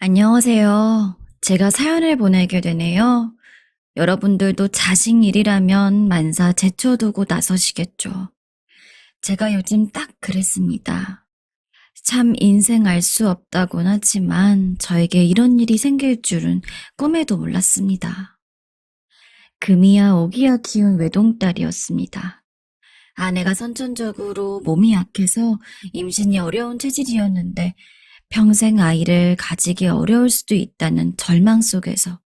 안녕하세요. 제가 사연을 보내게 되네요. 여러분들도 자식 일이라면 만사 제쳐두고 나서시겠죠. 제가 요즘 딱 그랬습니다. 참 인생 알 수 없다곤 하지만 저에게 이런 일이 생길 줄은 꿈에도 몰랐습니다. 금이야 오기야 키운 외동딸이었습니다. 아내가 선천적으로 몸이 약해서 임신이 어려운 체질이었는데 평생 아이를 가지기 어려울 수도 있다는 절망 속에서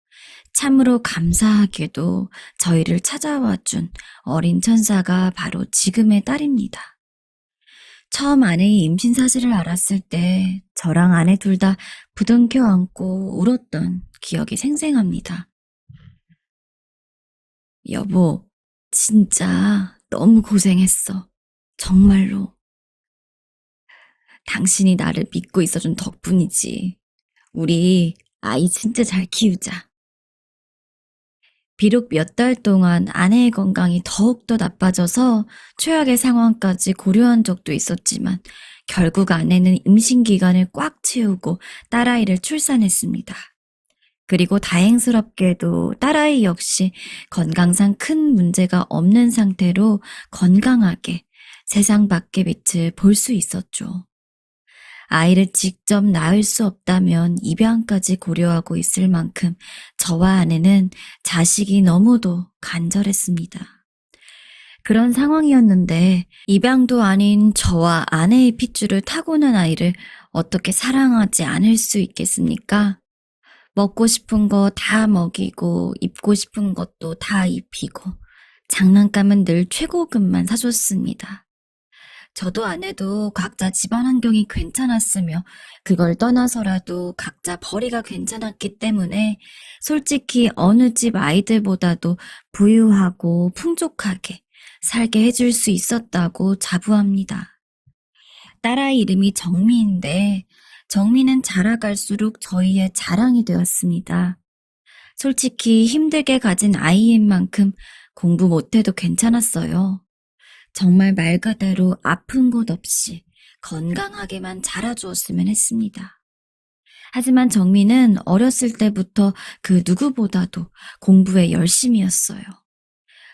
참으로 감사하게도 저희를 찾아와 준 어린 천사가 바로 지금의 딸입니다. 처음 아내의 임신 사실을 알았을 때 저랑 아내 둘 다 부둥켜 안고 울었던 기억이 생생합니다. 여보, 진짜 너무 고생했어. 정말로. 당신이 나를 믿고 있어준 덕분이지. 우리 아이 진짜 잘 키우자. 비록 몇 달 동안 아내의 건강이 더욱더 나빠져서 최악의 상황까지 고려한 적도 있었지만 결국 아내는 임신 기간을 꽉 채우고 딸아이를 출산했습니다. 그리고 다행스럽게도 딸아이 역시 건강상 큰 문제가 없는 상태로 건강하게 세상 밖의 빛을 볼 수 있었죠. 아이를 직접 낳을 수 없다면 입양까지 고려하고 있을 만큼 저와 아내는 자식이 너무도 간절했습니다. 그런 상황이었는데 입양도 아닌 저와 아내의 핏줄을 타고난 아이를 어떻게 사랑하지 않을 수 있겠습니까? 먹고 싶은 거 다 먹이고 입고 싶은 것도 다 입히고 장난감은 늘 최고급만 사줬습니다. 저도 아내도 각자 집안 환경이 괜찮았으며 그걸 떠나서라도 각자 벌이가 괜찮았기 때문에 솔직히 어느 집 아이들보다도 부유하고 풍족하게 살게 해줄 수 있었다고 자부합니다. 딸아이 이름이 정미인데 정미는 자라갈수록 저희의 자랑이 되었습니다. 솔직히 힘들게 가진 아이인 만큼 공부 못해도 괜찮았어요. 정말 말 그대로 아픈 곳 없이 건강하게만 자라주었으면 했습니다. 하지만 정민은 어렸을 때부터 그 누구보다도 공부에 열심이었어요.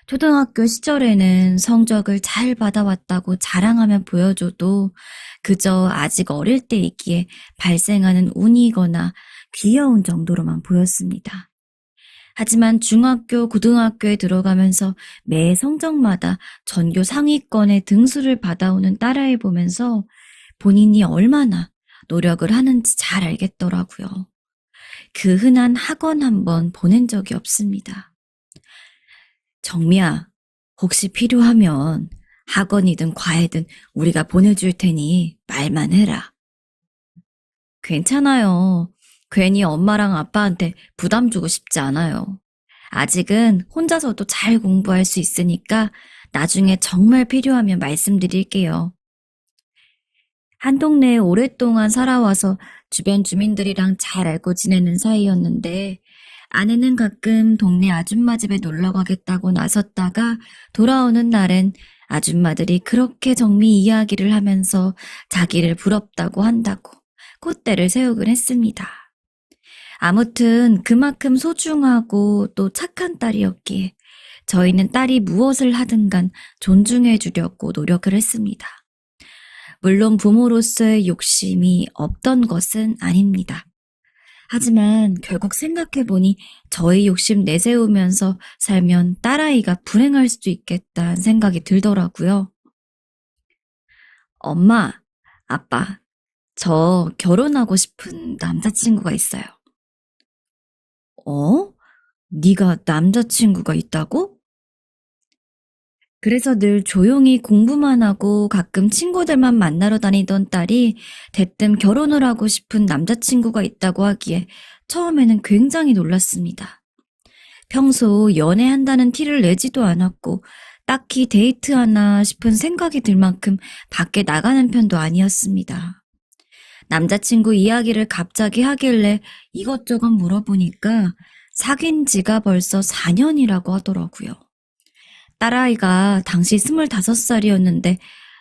초등학교 시절에는 성적을 잘 받아왔다고 자랑하며 보여줘도 그저 아직 어릴 때이기에 발생하는 운이거나 귀여운 정도로만 보였습니다. 하지만 중학교, 고등학교에 들어가면서 매 성적마다 전교 상위권의 등수를 받아오는 딸아이 보면서 본인이 얼마나 노력을 하는지 잘 알겠더라고요. 그 흔한 학원 한번 보낸 적이 없습니다. 정미야, 혹시 필요하면 학원이든 과외든 우리가 보내줄 테니 말만 해라. 괜찮아요. 괜히 엄마랑 아빠한테 부담 주고 싶지 않아요. 아직은 혼자서도 잘 공부할 수 있으니까 나중에 정말 필요하면 말씀드릴게요. 한 동네에 오랫동안 살아와서 주변 주민들이랑 잘 알고 지내는 사이였는데 아내는 가끔 동네 아줌마 집에 놀러 가겠다고 나섰다가 돌아오는 날엔 아줌마들이 그렇게 정미 이야기를 하면서 자기를 부럽다고 한다고 콧대를 세우곤 했습니다. 아무튼 그만큼 소중하고 또 착한 딸이었기에 저희는 딸이 무엇을 하든 간 존중해 주려고 노력을 했습니다. 물론 부모로서의 욕심이 없던 것은 아닙니다. 하지만 결국 생각해보니 저희 욕심 내세우면서 살면 딸아이가 불행할 수도 있겠다는 생각이 들더라고요. 엄마, 아빠, 저 결혼하고 싶은 남자친구가 있어요. 어? 네가 남자친구가 있다고? 그래서 늘 조용히 공부만 하고 가끔 친구들만 만나러 다니던 딸이 대뜸 결혼을 하고 싶은 남자친구가 있다고 하기에 처음에는 굉장히 놀랐습니다. 평소 연애한다는 티를 내지도 않았고 딱히 데이트하나 싶은 생각이 들 만큼 밖에 나가는 편도 아니었습니다. 남자친구 이야기를 갑자기 하길래 이것저것 물어보니까 사귄 지가 벌써 4년이라고 하더라고요. 딸아이가 당시 25살이었는데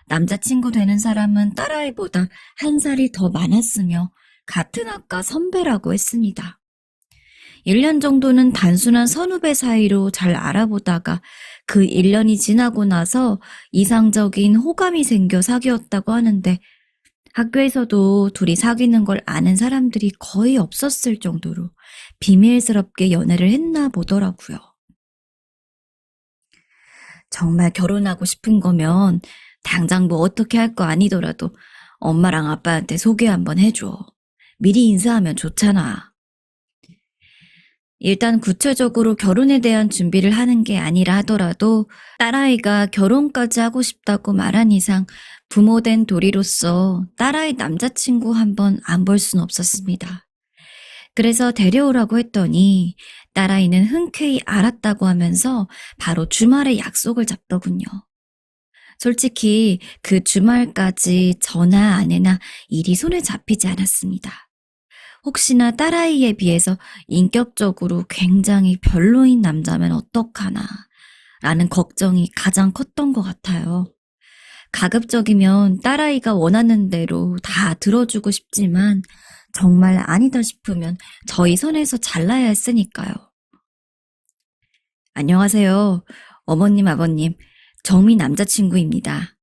남자친구 되는 사람은 딸아이보다 1살이 더 많았으며 같은 학과 선배라고 했습니다. 1년 정도는 단순한 선후배 사이로 잘 알아보다가 그 1년이 지나고 나서 이상적인 호감이 생겨 사귀었다고 하는데 학교에서도 둘이 사귀는 걸 아는 사람들이 거의 없었을 정도로 비밀스럽게 연애를 했나 보더라고요. 정말 결혼하고 싶은 거면 당장 뭐 어떻게 할 거 아니더라도 엄마랑 아빠한테 소개 한번 해줘. 미리 인사하면 좋잖아. 일단 구체적으로 결혼에 대한 준비를 하는 게 아니라 하더라도 딸아이가 결혼까지 하고 싶다고 말한 이상 부모된 도리로서 딸아이 남자친구 한번 안 볼 순 없었습니다. 그래서 데려오라고 했더니 딸아이는 흔쾌히 알았다고 하면서 바로 주말에 약속을 잡더군요. 솔직히 그 주말까지 전화 안 해나 일이 손에 잡히지 않았습니다. 혹시나 딸아이에 비해서 인격적으로 굉장히 별로인 남자면 어떡하나 라는 걱정이 가장 컸던 것 같아요. 가급적이면 딸아이가 원하는 대로 다 들어주고 싶지만 정말 아니다 싶으면 저희 선에서 잘라야 했으니까요. 안녕하세요. 어머님, 아버님. 정미 남자친구입니다.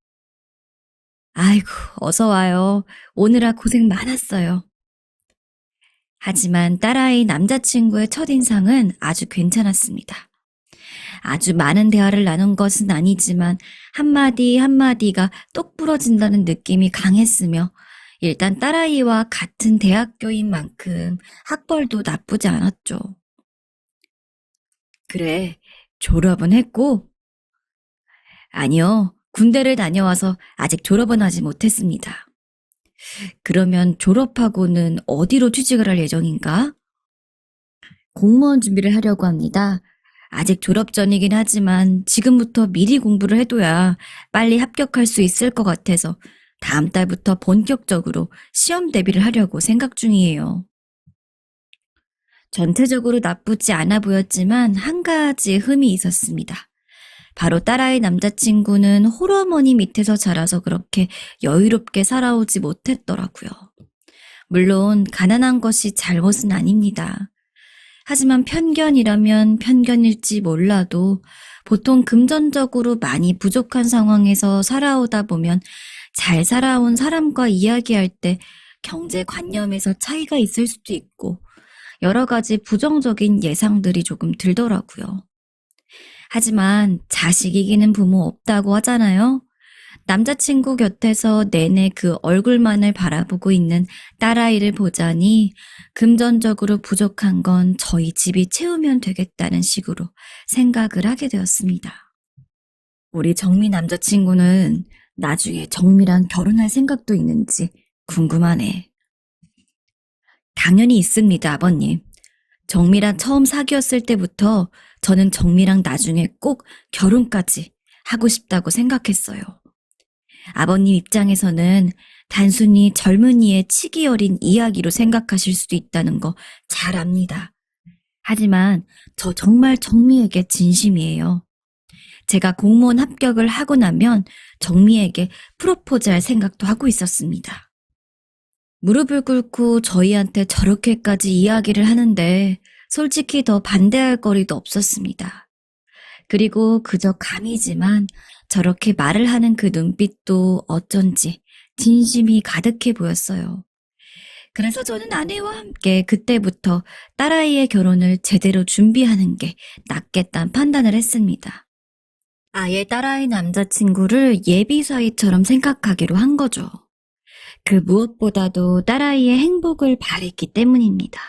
아이고, 어서 와요. 오느라 고생 많았어요. 하지만 딸아이 남자친구의 첫인상은 아주 괜찮았습니다. 아주 많은 대화를 나눈 것은 아니지만 한마디 한마디가 똑 부러진다는 느낌이 강했으며 일단 딸아이와 같은 대학교인 만큼 학벌도 나쁘지 않았죠. 그래, 졸업은 했고? 아니요, 군대를 다녀와서 아직 졸업은 하지 못했습니다. 그러면 졸업하고는 어디로 취직을 할 예정인가? 공무원 준비를 하려고 합니다. 아직 졸업 전이긴 하지만 지금부터 미리 공부를 해둬야 빨리 합격할 수 있을 것 같아서 다음 달부터 본격적으로 시험 대비를 하려고 생각 중이에요. 전체적으로 나쁘지 않아 보였지만 한 가지 흠이 있었습니다. 바로 딸아이 남자친구는 홀어머니 밑에서 자라서 그렇게 여유롭게 살아오지 못했더라고요. 물론 가난한 것이 잘못은 아닙니다. 하지만 편견이라면 편견일지 몰라도 보통 금전적으로 많이 부족한 상황에서 살아오다 보면 잘 살아온 사람과 이야기할 때 경제관념에서 차이가 있을 수도 있고 여러 가지 부정적인 예상들이 조금 들더라고요. 하지만 자식 이기는 부모 없다고 하잖아요. 남자친구 곁에서 내내 그 얼굴만을 바라보고 있는 딸아이를 보자니 금전적으로 부족한 건 저희 집이 채우면 되겠다는 식으로 생각을 하게 되었습니다. 우리 정미 남자친구는 나중에 정미랑 결혼할 생각도 있는지 궁금하네. 당연히 있습니다, 아버님. 정미랑 처음 사귀었을 때부터 저는 정미랑 나중에 꼭 결혼까지 하고 싶다고 생각했어요. 아버님 입장에서는 단순히 젊은이의 치기 어린 이야기로 생각하실 수도 있다는 거 잘 압니다. 하지만 저 정말 정미에게 진심이에요. 제가 공무원 합격을 하고 나면 정미에게 프로포즈할 생각도 하고 있었습니다. 무릎을 꿇고 저희한테 저렇게까지 이야기를 하는데 솔직히 더 반대할 거리도 없었습니다. 그리고 그저 감이지만 저렇게 말을 하는 그 눈빛도 어쩐지 진심이 가득해 보였어요. 그래서 저는 아내와 함께 그때부터 딸아이의 결혼을 제대로 준비하는 게 낫겠다는 판단을 했습니다. 아예 딸아이 남자친구를 예비 사이처럼 생각하기로 한 거죠. 그 무엇보다도 딸아이의 행복을 바랬기 때문입니다.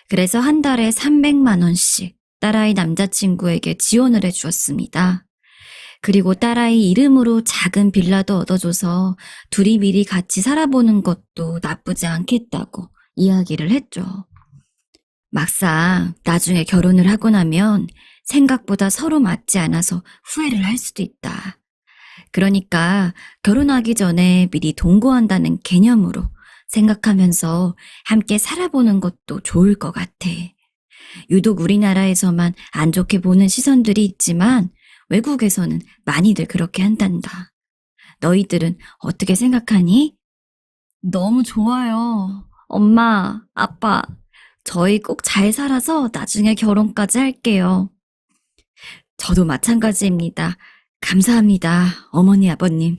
그래서 한 달에 300만 원씩 딸아이 남자친구에게 지원을 해주었습니다. 그리고 딸아이 이름으로 작은 빌라도 얻어줘서 둘이 미리 같이 살아보는 것도 나쁘지 않겠다고 이야기를 했죠. 막상 나중에 결혼을 하고 나면 생각보다 서로 맞지 않아서 후회를 할 수도 있다. 그러니까 결혼하기 전에 미리 동거한다는 개념으로 생각하면서 함께 살아보는 것도 좋을 것 같아. 유독 우리나라에서만 안 좋게 보는 시선들이 있지만 외국에서는 많이들 그렇게 한단다. 너희들은 어떻게 생각하니? 너무 좋아요. 엄마, 아빠, 저희 꼭 잘 살아서 나중에 결혼까지 할게요. 저도 마찬가지입니다. 감사합니다, 어머니, 아버님.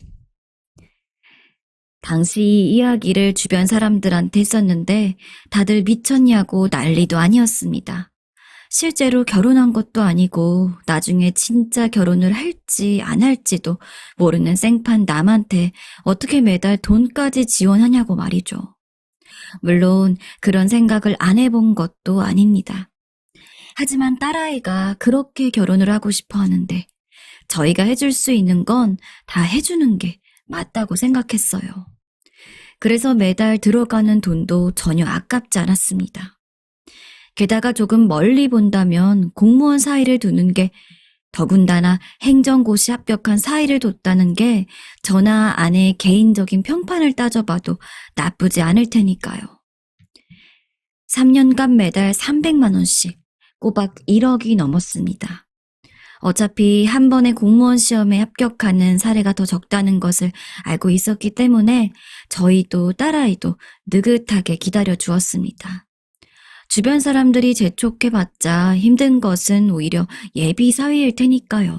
당시 이 이야기를 주변 사람들한테 했었는데 다들 미쳤냐고 난리도 아니었습니다. 실제로 결혼한 것도 아니고 나중에 진짜 결혼을 할지 안 할지도 모르는 생판 남한테 어떻게 매달 돈까지 지원하냐고 말이죠. 물론 그런 생각을 안 해본 것도 아닙니다. 하지만 딸아이가 그렇게 결혼을 하고 싶어 하는데 저희가 해줄 수 있는 건 다 해주는 게 맞다고 생각했어요. 그래서 매달 들어가는 돈도 전혀 아깝지 않았습니다. 게다가 조금 멀리 본다면 공무원 사이를 두는 게 더군다나 행정고시 합격한 사이를 뒀다는 게 저나 아내의 개인적인 평판을 따져봐도 나쁘지 않을 테니까요. 3년간 매달 300만 원씩 꼬박 1억이 넘었습니다. 어차피 한 번에 공무원 시험에 합격하는 사례가 더 적다는 것을 알고 있었기 때문에 저희도 딸아이도 느긋하게 기다려 주었습니다. 주변 사람들이 재촉해봤자 힘든 것은 오히려 예비 사위일 테니까요.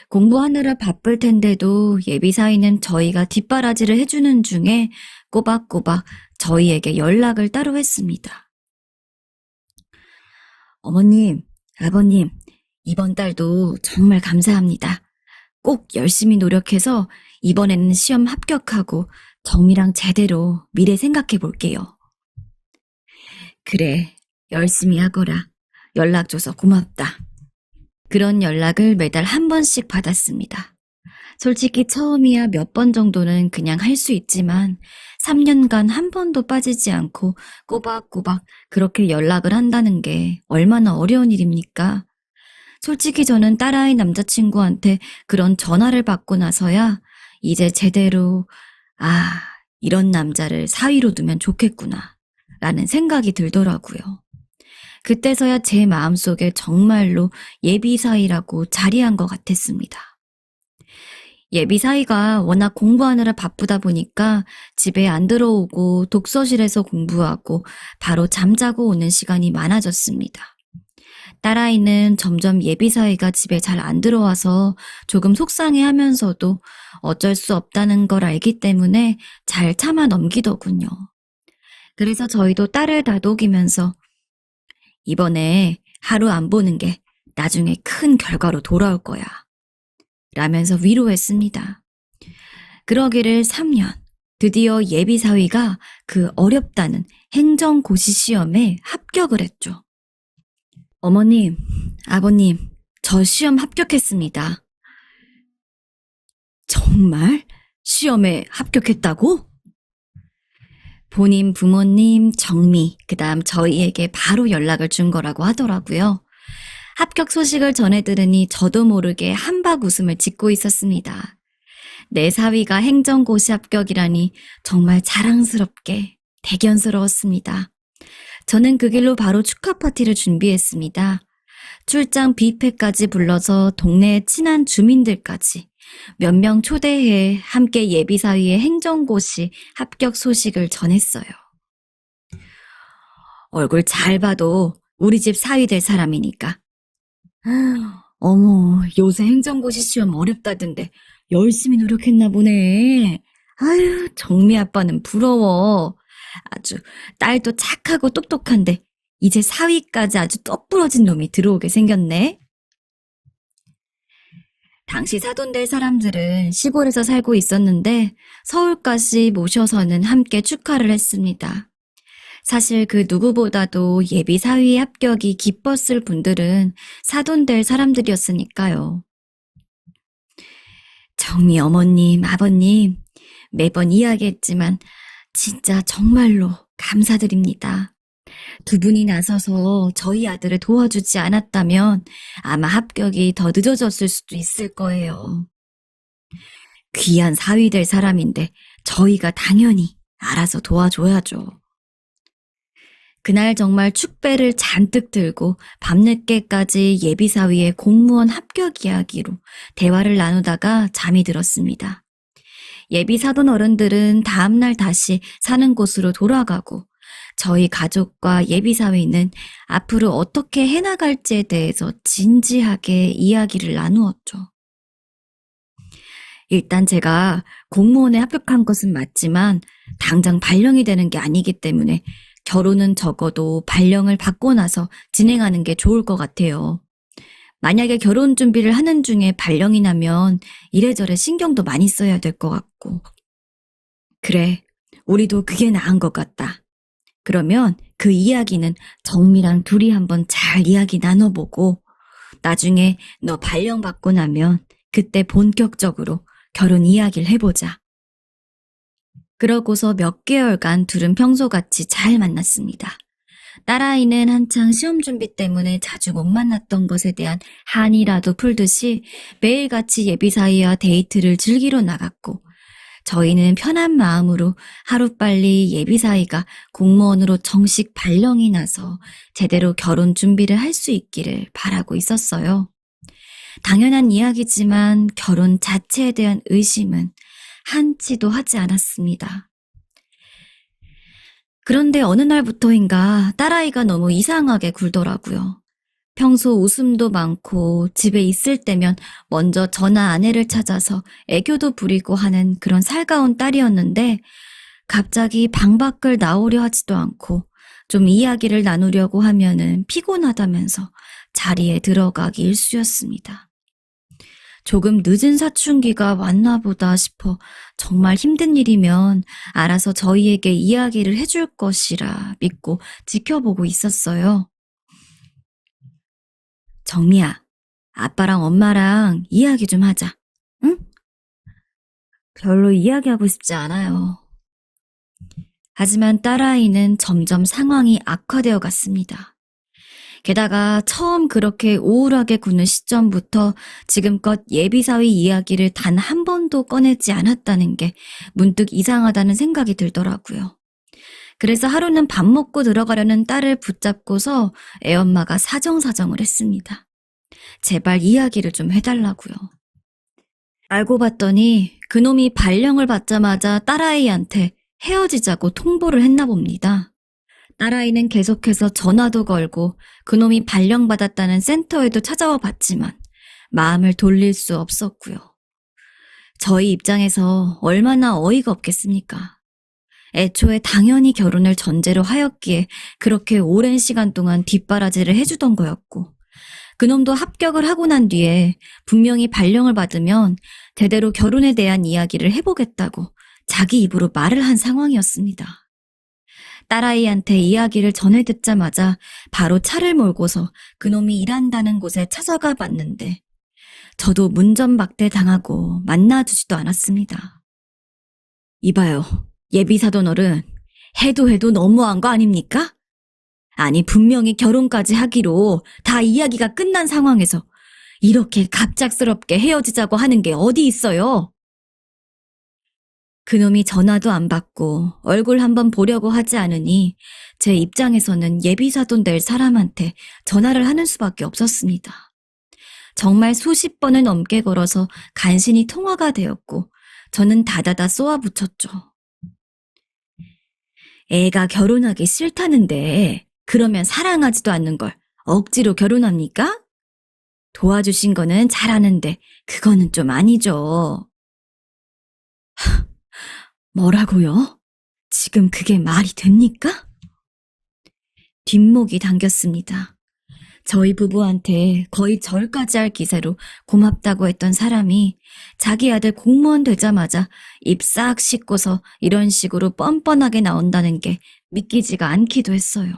공부하느라 바쁠 텐데도 예비 사위는 저희가 뒷바라지를 해주는 중에 꼬박꼬박 저희에게 연락을 따로 했습니다. 어머님, 아버님, 이번 달도 정말 감사합니다. 꼭 열심히 노력해서 이번에는 시험 합격하고 정미랑 제대로 미래 생각해 볼게요. 그래, 열심히 하거라. 연락 줘서 고맙다. 그런 연락을 매달 한 번씩 받았습니다. 솔직히 처음이야 몇 번 정도는 그냥 할 수 있지만 3년간 한 번도 빠지지 않고 꼬박꼬박 그렇게 연락을 한다는 게 얼마나 어려운 일입니까? 솔직히 저는 딸아이 남자친구한테 그런 전화를 받고 나서야 이제 제대로 이런 남자를 사위로 두면 좋겠구나 라는 생각이 들더라고요. 그때서야 제 마음속에 정말로 예비 사위라고 자리한 것 같았습니다. 예비 사위가 워낙 공부하느라 바쁘다 보니까 집에 안 들어오고 독서실에서 공부하고 바로 잠자고 오는 시간이 많아졌습니다. 딸아이는 점점 예비 사위가 집에 잘 안 들어와서 조금 속상해하면서도 어쩔 수 없다는 걸 알기 때문에 잘 참아 넘기더군요. 그래서 저희도 딸을 다독이면서 이번에 하루 안 보는 게 나중에 큰 결과로 돌아올 거야 라면서 위로했습니다. 그러기를 3년, 드디어 예비 사위가 그 어렵다는 행정고시 시험에 합격을 했죠. 어머님, 아버님, 저 시험 합격했습니다. 정말? 시험에 합격했다고? 본인 부모님, 정미, 그다음 저희에게 바로 연락을 준 거라고 하더라고요. 합격 소식을 전해 들으니 저도 모르게 한박 웃음을 짓고 있었습니다. 내 사위가 행정고시 합격이라니 정말 자랑스럽게 대견스러웠습니다. 저는 그 길로 바로 축하 파티를 준비했습니다. 출장 뷔페까지 불러서 동네의 친한 주민들까지 몇 명 초대해 함께 예비사위의 행정고시 합격 소식을 전했어요. 얼굴 잘 봐도 우리 집 사위 될 사람이니까. 어머, 요새 행정고시 시험 어렵다던데 열심히 노력했나 보네. 아유, 정미 아빠는 부러워. 아주 딸도 착하고 똑똑한데 이제 사위까지 아주 똑부러진 놈이 들어오게 생겼네. 당시 사돈될 사람들은 시골에서 살고 있었는데 서울까지 모셔서는 함께 축하를 했습니다. 사실 그 누구보다도 예비 사위 합격이 기뻤을 분들은 사돈될 사람들이었으니까요. 정미 어머님, 아버님, 매번 이야기했지만 진짜 정말로 감사드립니다. 두 분이 나서서 저희 아들을 도와주지 않았다면 아마 합격이 더 늦어졌을 수도 있을 거예요. 귀한 사위 될 사람인데 저희가 당연히 알아서 도와줘야죠. 그날 정말 축배를 잔뜩 들고 밤늦게까지 예비사위의 공무원 합격 이야기로 대화를 나누다가 잠이 들었습니다. 예비 사돈 어른들은 다음날 다시 사는 곳으로 돌아가고 저희 가족과 예비 사위는 앞으로 어떻게 해나갈지에 대해서 진지하게 이야기를 나누었죠. 일단 제가 공무원에 합격한 것은 맞지만 당장 발령이 되는 게 아니기 때문에 결혼은 적어도 발령을 받고 나서 진행하는 게 좋을 것 같아요. 만약에 결혼 준비를 하는 중에 발령이 나면 이래저래 신경도 많이 써야 될 것 같고. 그래, 우리도 그게 나은 것 같다. 그러면 그 이야기는 정미랑 둘이 한번 잘 이야기 나눠보고 나중에 너 발령 받고 나면 그때 본격적으로 결혼 이야기를 해보자. 그러고서 몇 개월간 둘은 평소같이 잘 만났습니다. 딸아이는 한창 시험 준비 때문에 자주 못 만났던 것에 대한 한이라도 풀듯이 매일같이 예비 사이와 데이트를 즐기러 나갔고 저희는 편한 마음으로 하루빨리 예비 사이가 공무원으로 정식 발령이 나서 제대로 결혼 준비를 할 수 있기를 바라고 있었어요. 당연한 이야기지만 결혼 자체에 대한 의심은 한치도 하지 않았습니다. 그런데 어느 날부터인가 딸아이가 너무 이상하게 굴더라고요. 평소 웃음도 많고 집에 있을 때면 먼저 저나 아내를 찾아서 애교도 부리고 하는 그런 살가운 딸이었는데 갑자기 방 밖을 나오려 하지도 않고 좀 이야기를 나누려고 하면은 피곤하다면서 자리에 들어가기 일쑤였습니다. 조금 늦은 사춘기가 왔나 보다 싶어 정말 힘든 일이면 알아서 저희에게 이야기를 해줄 것이라 믿고 지켜보고 있었어요. 정미야, 아빠랑 엄마랑 이야기 좀 하자. 응? 별로 이야기하고 싶지 않아요. 하지만 딸아이는 점점 상황이 악화되어 갔습니다. 게다가 처음 그렇게 우울하게 구는 시점부터 지금껏 예비사위 이야기를 단 한 번도 꺼내지 않았다는 게 문득 이상하다는 생각이 들더라고요. 그래서 하루는 밥 먹고 들어가려는 딸을 붙잡고서 애엄마가 사정사정을 했습니다. 제발 이야기를 좀 해달라고요. 알고 봤더니 그놈이 발령을 받자마자 딸아이한테 헤어지자고 통보를 했나 봅니다. 딸아이는 계속해서 전화도 걸고 그놈이 발령받았다는 센터에도 찾아와 봤지만 마음을 돌릴 수 없었고요. 저희 입장에서 얼마나 어이가 없겠습니까? 애초에 당연히 결혼을 전제로 하였기에 그렇게 오랜 시간 동안 뒷바라지를 해주던 거였고 그놈도 합격을 하고 난 뒤에 분명히 발령을 받으면 제대로 결혼에 대한 이야기를 해보겠다고 자기 입으로 말을 한 상황이었습니다. 딸아이한테 이야기를 전해 듣자마자 바로 차를 몰고서 그놈이 일한다는 곳에 찾아가 봤는데 저도 문전박대 당하고 만나주지도 않았습니다. 이봐요, 예비사돈 어른, 해도 너무한 거 아닙니까? 아니 분명히 결혼까지 하기로 다 이야기가 끝난 상황에서 이렇게 갑작스럽게 헤어지자고 하는 게 어디 있어요? 그놈이 전화도 안 받고 얼굴 한번 보려고 하지 않으니 제 입장에서는 예비사돈 될 사람한테 전화를 하는 수밖에 없었습니다. 정말 수십 번을 넘게 걸어서 간신히 통화가 되었고 저는 다다다 쏘아붙였죠. 애가 결혼하기 싫다는데 그러면 사랑하지도 않는 걸 억지로 결혼합니까? 도와주신 거는 잘하는데 그거는 좀 아니죠. 뭐라고요? 지금 그게 말이 됩니까? 뒷목이 당겼습니다. 저희 부부한테 거의 절까지 할 기세로 고맙다고 했던 사람이 자기 아들 공무원 되자마자 입 싹 씻고서 이런 식으로 뻔뻔하게 나온다는 게 믿기지가 않기도 했어요.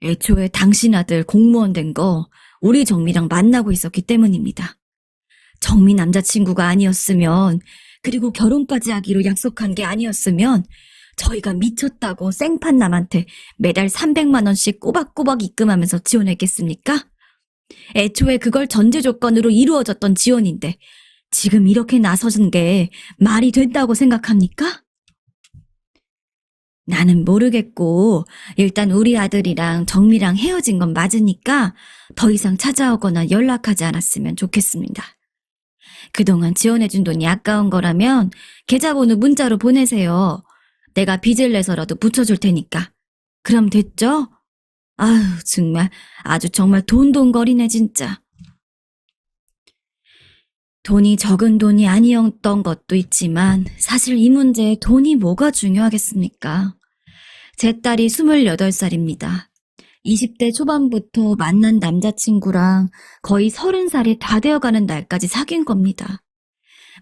애초에 당신 아들 공무원 된 거 우리 정미랑 만나고 있었기 때문입니다. 정미 남자친구가 아니었으면 그리고 결혼까지 하기로 약속한 게 아니었으면 저희가 미쳤다고 생판 남한테 매달 300만 원씩 꼬박꼬박 입금하면서 지원했겠습니까? 애초에 그걸 전제 조건으로 이루어졌던 지원인데 지금 이렇게 나서는 게 말이 된다고 생각합니까? 나는 모르겠고 일단 우리 아들이랑 정미랑 헤어진 건 맞으니까 더 이상 찾아오거나 연락하지 않았으면 좋겠습니다. 그동안 지원해준 돈이 아까운 거라면 계좌번호 문자로 보내세요. 내가 빚을 내서라도 붙여줄 테니까. 그럼 됐죠? 아유, 정말 아주 정말 돈돈거리네 진짜. 돈이 적은 돈이 아니었던 것도 있지만 사실 이 문제에 돈이 뭐가 중요하겠습니까? 제 딸이 28살입니다. 20대 초반부터 만난 남자친구랑 거의 30살이 다 되어가는 날까지 사귄 겁니다.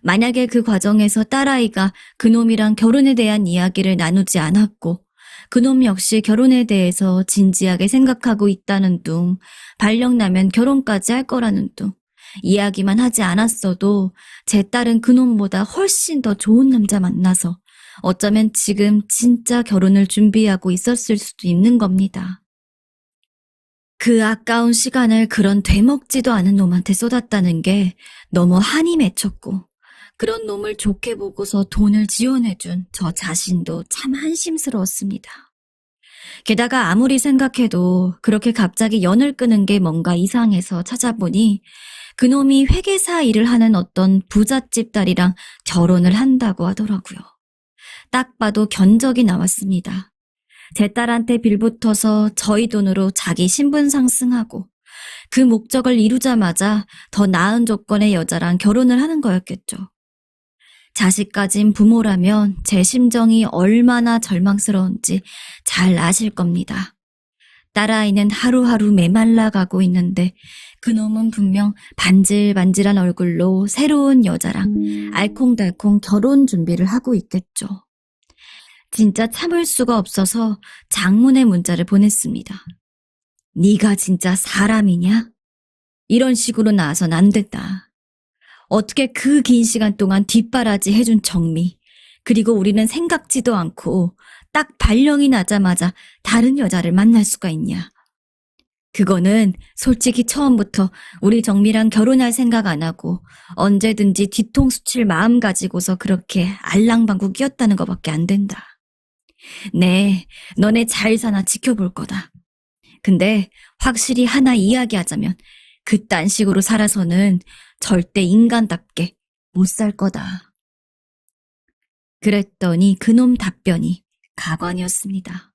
만약에 그 과정에서 딸아이가 그놈이랑 결혼에 대한 이야기를 나누지 않았고 그놈 역시 결혼에 대해서 진지하게 생각하고 있다는 둥, 발령나면 결혼까지 할 거라는 둥, 이야기만 하지 않았어도 제 딸은 그놈보다 훨씬 더 좋은 남자 만나서 어쩌면 지금 진짜 결혼을 준비하고 있었을 수도 있는 겁니다. 그 아까운 시간을 그런 되먹지도 않은 놈한테 쏟았다는 게 너무 한이 맺혔고 그런 놈을 좋게 보고서 돈을 지원해준 저 자신도 참 한심스러웠습니다. 게다가 아무리 생각해도 그렇게 갑자기 연을 끄는 게 뭔가 이상해서 찾아보니 그놈이 회계사 일을 하는 어떤 부잣집 딸이랑 결혼을 한다고 하더라고요. 딱 봐도 견적이 나왔습니다. 제 딸한테 빌붙어서 저희 돈으로 자기 신분 상승하고 그 목적을 이루자마자 더 나은 조건의 여자랑 결혼을 하는 거였겠죠. 자식 가진 부모라면 제 심정이 얼마나 절망스러운지 잘 아실 겁니다. 딸아이는 하루하루 메말라가고 있는데 그놈은 분명 반질반질한 얼굴로 새로운 여자랑 알콩달콩 결혼 준비를 하고 있겠죠. 진짜 참을 수가 없어서 장문의 문자를 보냈습니다. 네가 진짜 사람이냐? 이런 식으로 나와선 안 된다. 어떻게 그 긴 시간 동안 뒷바라지 해준 정미, 그리고 우리는 생각지도 않고 딱 발령이 나자마자 다른 여자를 만날 수가 있냐. 그거는 솔직히 처음부터 우리 정미랑 결혼할 생각 안 하고 언제든지 뒤통수 칠 마음 가지고서 그렇게 알랑방구 끼었다는 것밖에 안 된다. 네, 너네 잘 사나 지켜볼 거다. 근데 확실히 하나 이야기하자면 그딴 식으로 살아서는 절대 인간답게 못 살 거다. 그랬더니 그놈 답변이 가관이었습니다.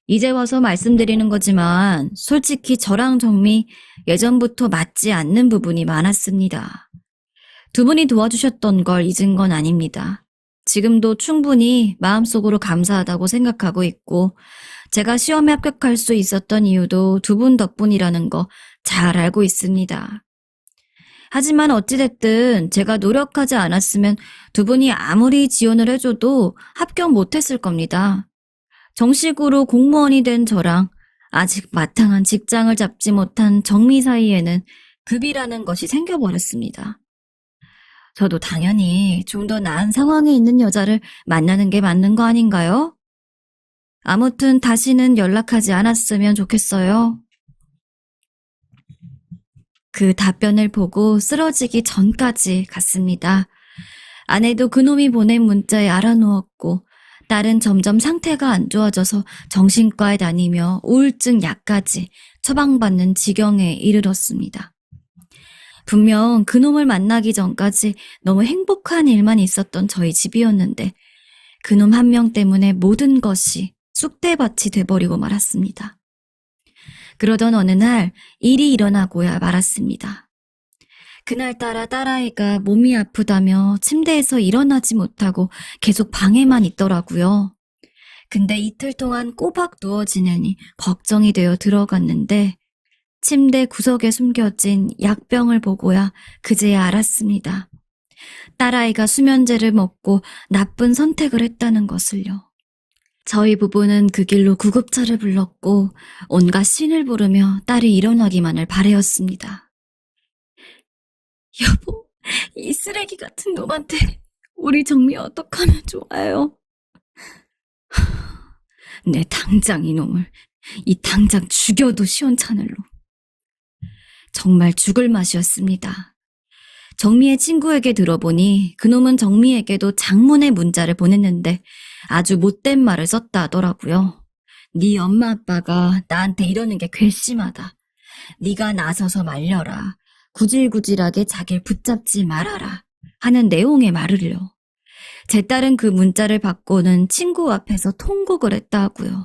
이제 와서 말씀드리는 거지만 솔직히 저랑 정미 예전부터 맞지 않는 부분이 많았습니다. 두 분이 도와주셨던 걸 잊은 건 아닙니다. 지금도 충분히 마음속으로 감사하다고 생각하고 있고 제가 시험에 합격할 수 있었던 이유도 두 분 덕분이라는 거 잘 알고 있습니다. 하지만 어찌됐든 제가 노력하지 않았으면 두 분이 아무리 지원을 해줘도 합격 못했을 겁니다. 정식으로 공무원이 된 저랑 아직 마땅한 직장을 잡지 못한 정미 사이에는 급이라는 것이 생겨버렸습니다. 저도 당연히 좀 더 나은 상황에 있는 여자를 만나는 게 맞는 거 아닌가요? 아무튼 다시는 연락하지 않았으면 좋겠어요. 그 답변을 보고 쓰러지기 전까지 갔습니다. 아내도 그놈이 보낸 문자에 알아누웠고 딸은 점점 상태가 안 좋아져서 정신과에 다니며 우울증 약까지 처방받는 지경에 이르렀습니다. 분명 그놈을 만나기 전까지 너무 행복한 일만 있었던 저희 집이었는데 그놈 한 명 때문에 모든 것이 쑥대밭이 돼버리고 말았습니다. 그러던 어느 날 일이 일어나고야 말았습니다. 그날따라 딸아이가 몸이 아프다며 침대에서 일어나지 못하고 계속 방에만 있더라고요. 근데 이틀 동안 꼬박 누워 지내니 걱정이 되어 들어갔는데 침대 구석에 숨겨진 약병을 보고야 그제야 알았습니다. 딸아이가 수면제를 먹고 나쁜 선택을 했다는 것을요. 저희 부부는 그 길로 구급차를 불렀고 온갖 신을 부르며 딸이 일어나기만을 바라였습니다. 여보, 이 쓰레기 같은 놈한테 우리 정미 어떡하면 좋아요? 내 당장 이놈을, 이 당장 죽여도 시원찮을로. 정말 죽을 맛이었습니다. 정미의 친구에게 들어보니 그놈은 정미에게도 장문의 문자를 보냈는데 아주 못된 말을 썼다 하더라고요. 네 엄마 아빠가 나한테 이러는 게 괘씸하다. 네가 나서서 말려라. 구질구질하게 자기를 붙잡지 말아라 하는 내용의 말을요. 제 딸은 그 문자를 받고는 친구 앞에서 통곡을 했다고요.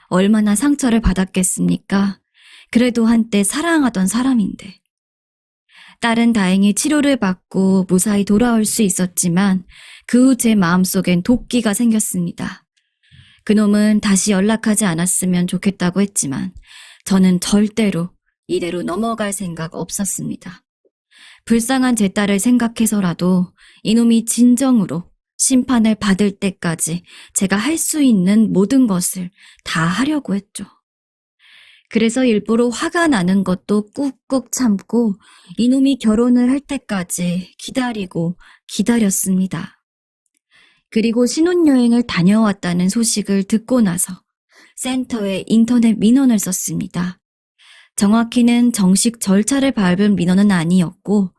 얼마나 상처를 받았겠습니까? 그래도 한때 사랑하던 사람인데. 딸은 다행히 치료를 받고 무사히 돌아올 수 있었지만 그 후 제 마음속엔 도끼가 생겼습니다. 그놈은 다시 연락하지 않았으면 좋겠다고 했지만 저는 절대로 이대로 넘어갈 생각 없었습니다. 불쌍한 제 딸을 생각해서라도 이놈이 진정으로 심판을 받을 때까지 제가 할 수 있는 모든 것을 다 하려고 했죠. 그래서 일부러 화가 나는 것도 꾹꾹 참고 이놈이 결혼을 할 때까지 기다리고 기다렸습니다. 그리고 신혼여행을 다녀왔다는 소식을 듣고 나서 센터에 인터넷 민원을 썼습니다. 정확히는 정식 절차를 밟은 민원은 아니었고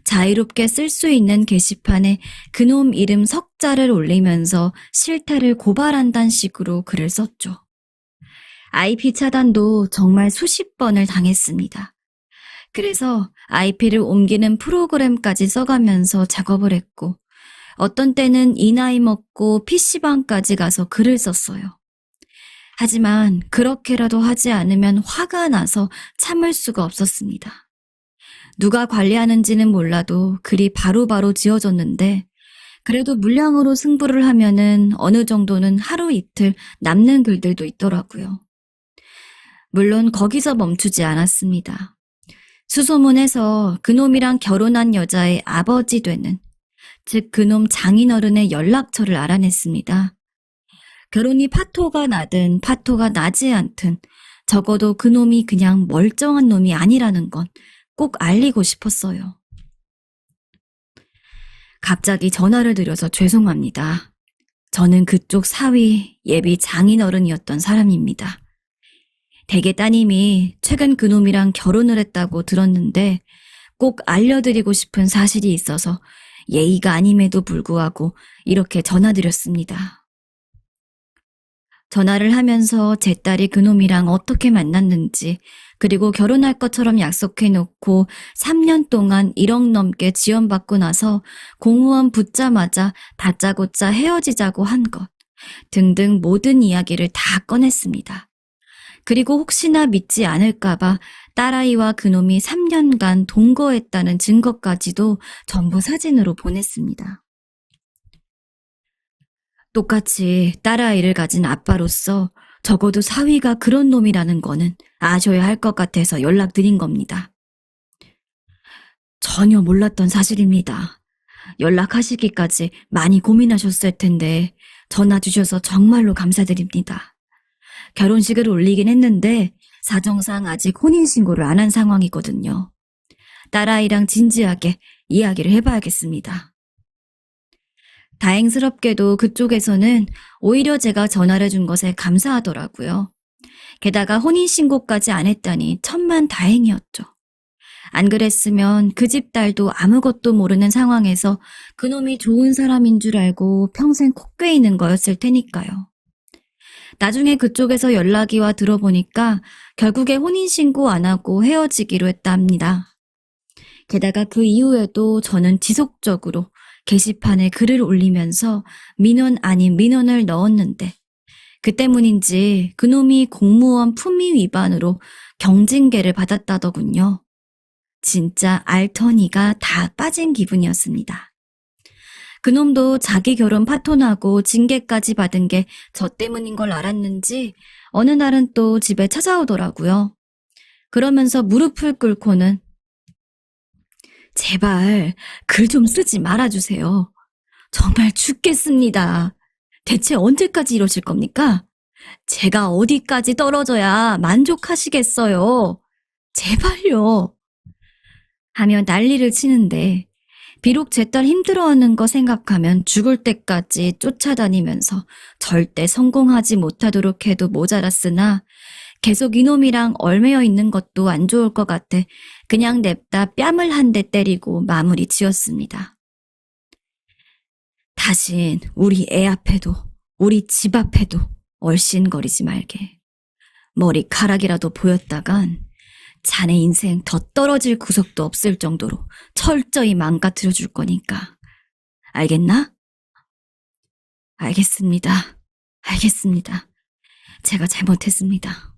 자유롭게 쓸 수 있는 게시판에 그놈 이름 석자를 올리면서 실태를 고발한다는 식으로 글을 썼죠. IP 차단도 정말 수십 번을 당했습니다. 그래서 IP를 옮기는 프로그램까지 써가면서 작업을 했고 어떤 때는 이 나이 먹고 PC방까지 가서 글을 썼어요. 하지만 그렇게라도 하지 않으면 화가 나서 참을 수가 없었습니다. 누가 관리하는지는 몰라도 글이 바로바로 지워졌는데 그래도 물량으로 승부를 하면은 어느 정도는 하루 이틀 남는 글들도 있더라고요. 물론 거기서 멈추지 않았습니다. 수소문에서 그놈이랑 결혼한 여자의 아버지 되는, 즉 그놈 장인어른의 연락처를 알아냈습니다. 결혼이 파토가 나든 파토가 나지 않든 적어도 그놈이 그냥 멀쩡한 놈이 아니라는 건 꼭 알리고 싶었어요. 갑자기 전화를 드려서 죄송합니다. 저는 그쪽 사위 예비 장인어른이었던 사람입니다. 대개 따님이 최근 그놈이랑 결혼을 했다고 들었는데 꼭 알려드리고 싶은 사실이 있어서 예의가 아님에도 불구하고 이렇게 전화드렸습니다. 전화를 하면서 제 딸이 그놈이랑 어떻게 만났는지 그리고 결혼할 것처럼 약속해놓고 3년 동안 1억 넘게 지원받고 나서 공무원 붙자마자 다짜고짜 헤어지자고 한 것 등등 모든 이야기를 다 꺼냈습니다. 그리고 혹시나 믿지 않을까봐 딸아이와 그놈이 3년간 동거했다는 증거까지도 전부 사진으로 보냈습니다. 똑같이 딸아이를 가진 아빠로서 적어도 사위가 그런 놈이라는 거는 아셔야 할 것 같아서 연락드린 겁니다. 전혀 몰랐던 사실입니다. 연락하시기까지 많이 고민하셨을 텐데 전화 주셔서 정말로 감사드립니다. 결혼식을 올리긴 했는데 사정상 아직 혼인신고를 안 한 상황이거든요. 딸아이랑 진지하게 이야기를 해봐야겠습니다. 다행스럽게도 그쪽에서는 오히려 제가 전화를 준 것에 감사하더라고요. 게다가 혼인신고까지 안 했다니 천만 다행이었죠. 안 그랬으면 그 집 딸도 아무것도 모르는 상황에서 그놈이 좋은 사람인 줄 알고 평생 콕베이는 거였을 테니까요. 나중에 그쪽에서 연락이 와 들어보니까 결국에 혼인신고 안 하고 헤어지기로 했답니다. 게다가 그 이후에도 저는 지속적으로 게시판에 글을 올리면서 민원 아닌 민원을 넣었는데 그 때문인지 그놈이 공무원 품위 위반으로 경징계를 받았다더군요. 진짜 알터니가 다 빠진 기분이었습니다. 그놈도 자기 결혼 파토나고 징계까지 받은 게 저 때문인 걸 알았는지 어느 날은 또 집에 찾아오더라고요. 그러면서 무릎을 꿇고는 제발 글 좀 쓰지 말아주세요. 정말 죽겠습니다. 대체 언제까지 이러실 겁니까? 제가 어디까지 떨어져야 만족하시겠어요. 제발요. 하며 난리를 치는데 비록 제 딸 힘들어하는 거 생각하면 죽을 때까지 쫓아다니면서 절대 성공하지 못하도록 해도 모자랐으나 계속 이놈이랑 얼매여 있는 것도 안 좋을 것 같아 그냥 냅다 뺨을 한 대 때리고 마무리 지었습니다. 다신 우리 애 앞에도 우리 집 앞에도 얼씬거리지 말게. 머리카락이라도 보였다간 자네 인생 더 떨어질 구석도 없을 정도로 철저히 망가뜨려 줄 거니까. 알겠나? 알겠습니다. 알겠습니다. 제가 잘못했습니다.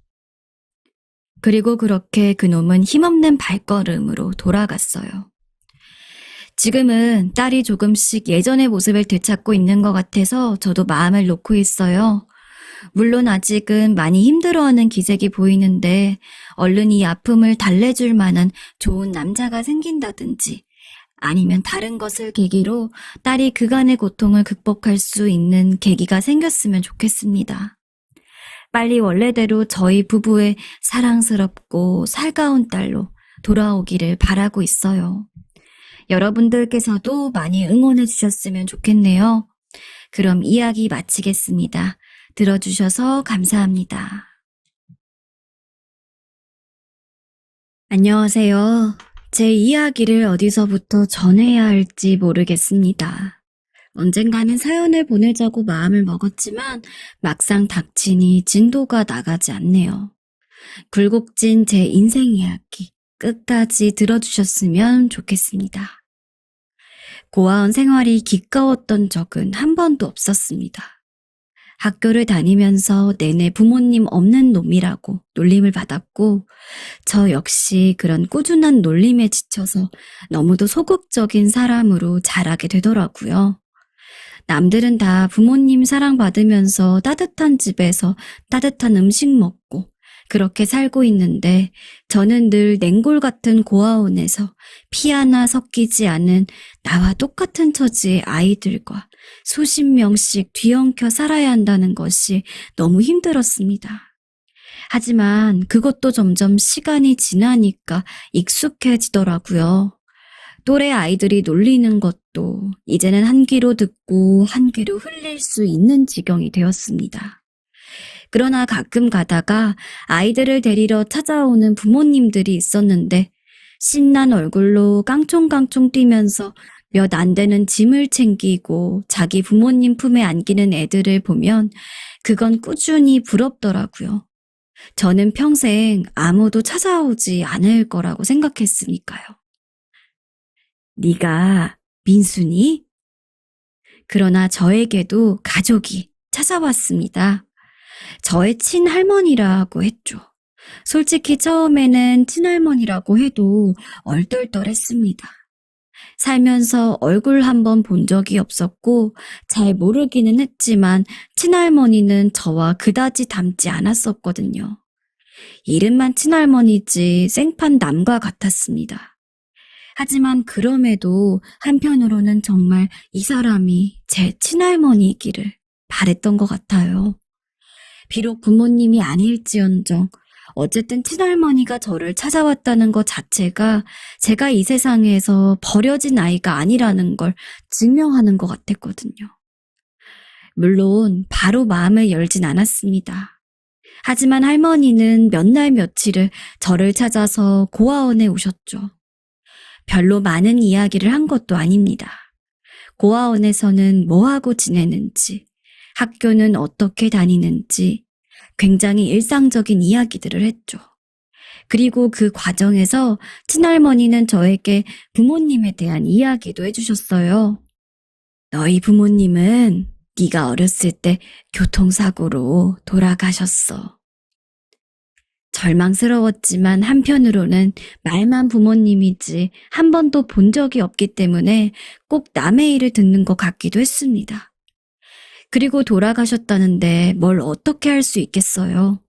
그리고 그렇게 그놈은 힘없는 발걸음으로 돌아갔어요. 지금은 딸이 조금씩 예전의 모습을 되찾고 있는 것 같아서 저도 마음을 놓고 있어요. 물론 아직은 많이 힘들어하는 기색이 보이는데 얼른 이 아픔을 달래줄 만한 좋은 남자가 생긴다든지 아니면 다른 것을 계기로 딸이 그간의 고통을 극복할 수 있는 계기가 생겼으면 좋겠습니다. 빨리 원래대로 저희 부부의 사랑스럽고 살가운 딸로 돌아오기를 바라고 있어요. 여러분들께서도 많이 응원해 주셨으면 좋겠네요. 그럼 이야기 마치겠습니다. 들어주셔서 감사합니다. 안녕하세요. 제 이야기를 어디서부터 전해야 할지 모르겠습니다. 언젠가는 사연을 보내자고 마음을 먹었지만 막상 닥치니 진도가 나가지 않네요. 굴곡진 제 인생 이야기 끝까지 들어주셨으면 좋겠습니다. 고아원 생활이 기꺼웠던 적은 한 번도 없었습니다. 학교를 다니면서 내내 부모님 없는 놈이라고 놀림을 받았고 저 역시 그런 꾸준한 놀림에 지쳐서 너무도 소극적인 사람으로 자라게 되더라고요. 남들은 다 부모님 사랑받으면서 따뜻한 집에서 따뜻한 음식 먹고 그렇게 살고 있는데 저는 늘 냉골 같은 고아원에서 피 하나 섞이지 않은 나와 똑같은 처지의 아이들과 수십 명씩 뒤엉켜 살아야 한다는 것이 너무 힘들었습니다. 하지만 그것도 점점 시간이 지나니까 익숙해지더라고요. 또래 아이들이 놀리는 것도 이제는 한 귀로 듣고 한 귀로 흘릴 수 있는 지경이 되었습니다. 그러나 가끔 가다가 아이들을 데리러 찾아오는 부모님들이 있었는데 신난 얼굴로 깡총깡총 뛰면서 몇 안 되는 짐을 챙기고 자기 부모님 품에 안기는 애들을 보면 그건 꾸준히 부럽더라고요. 저는 평생 아무도 찾아오지 않을 거라고 생각했으니까요. 네가 민수니? 그러나 저에게도 가족이 찾아왔습니다. 저의 친할머니라고 했죠. 솔직히 처음에는 친할머니라고 해도 얼떨떨했습니다. 살면서 얼굴 한번 본 적이 없었고 잘 모르기는 했지만 친할머니는 저와 그다지 닮지 않았었거든요. 이름만 친할머니지 생판 남과 같았습니다. 하지만 그럼에도 한편으로는 정말 이 사람이 제 친할머니이기를 바랬던 것 같아요. 비록 부모님이 아닐지언정 어쨌든 친할머니가 저를 찾아왔다는 것 자체가 제가 이 세상에서 버려진 아이가 아니라는 걸 증명하는 것 같았거든요. 물론 바로 마음을 열진 않았습니다. 하지만 할머니는 몇 날 며칠을 저를 찾아서 고아원에 오셨죠. 별로 많은 이야기를 한 것도 아닙니다. 고아원에서는 뭐하고 지내는지, 학교는 어떻게 다니는지 굉장히 일상적인 이야기들을 했죠. 그리고 그 과정에서 친할머니는 저에게 부모님에 대한 이야기도 해주셨어요. 너희 부모님은 네가 어렸을 때 교통사고로 돌아가셨어. 절망스러웠지만 한편으로는 말만 부모님이지 한 번도 본 적이 없기 때문에 꼭 남의 일을 듣는 것 같기도 했습니다. 그리고 돌아가셨다는데 뭘 어떻게 할 수 있겠어요.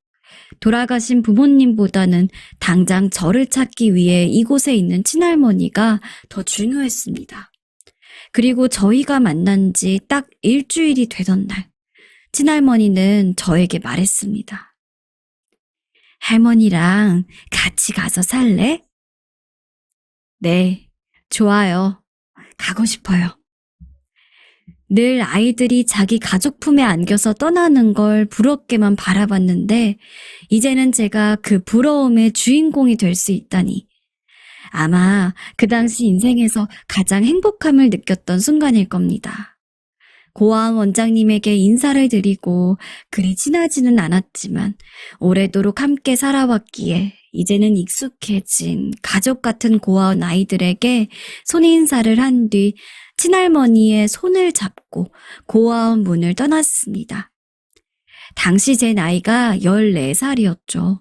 돌아가신 부모님보다는 당장 저를 찾기 위해 이곳에 있는 친할머니가 더 중요했습니다. 그리고 저희가 만난 지 딱 일주일이 되던 날, 친할머니는 저에게 말했습니다. 할머니랑 같이 가서 살래? 네, 좋아요. 가고 싶어요. 늘 아이들이 자기 가족 품에 안겨서 떠나는 걸 부럽게만 바라봤는데 이제는 제가 그 부러움의 주인공이 될 수 있다니 아마 그 당시 인생에서 가장 행복함을 느꼈던 순간일 겁니다. 고아원 원장님에게 인사를 드리고 그리 친하지는 않았지만 오래도록 함께 살아왔기에 이제는 익숙해진 가족 같은 고아원 아이들에게 손인사를 한 뒤 친할머니의 손을 잡고 고아원 문을 떠났습니다. 당시 제 나이가 14살이었죠.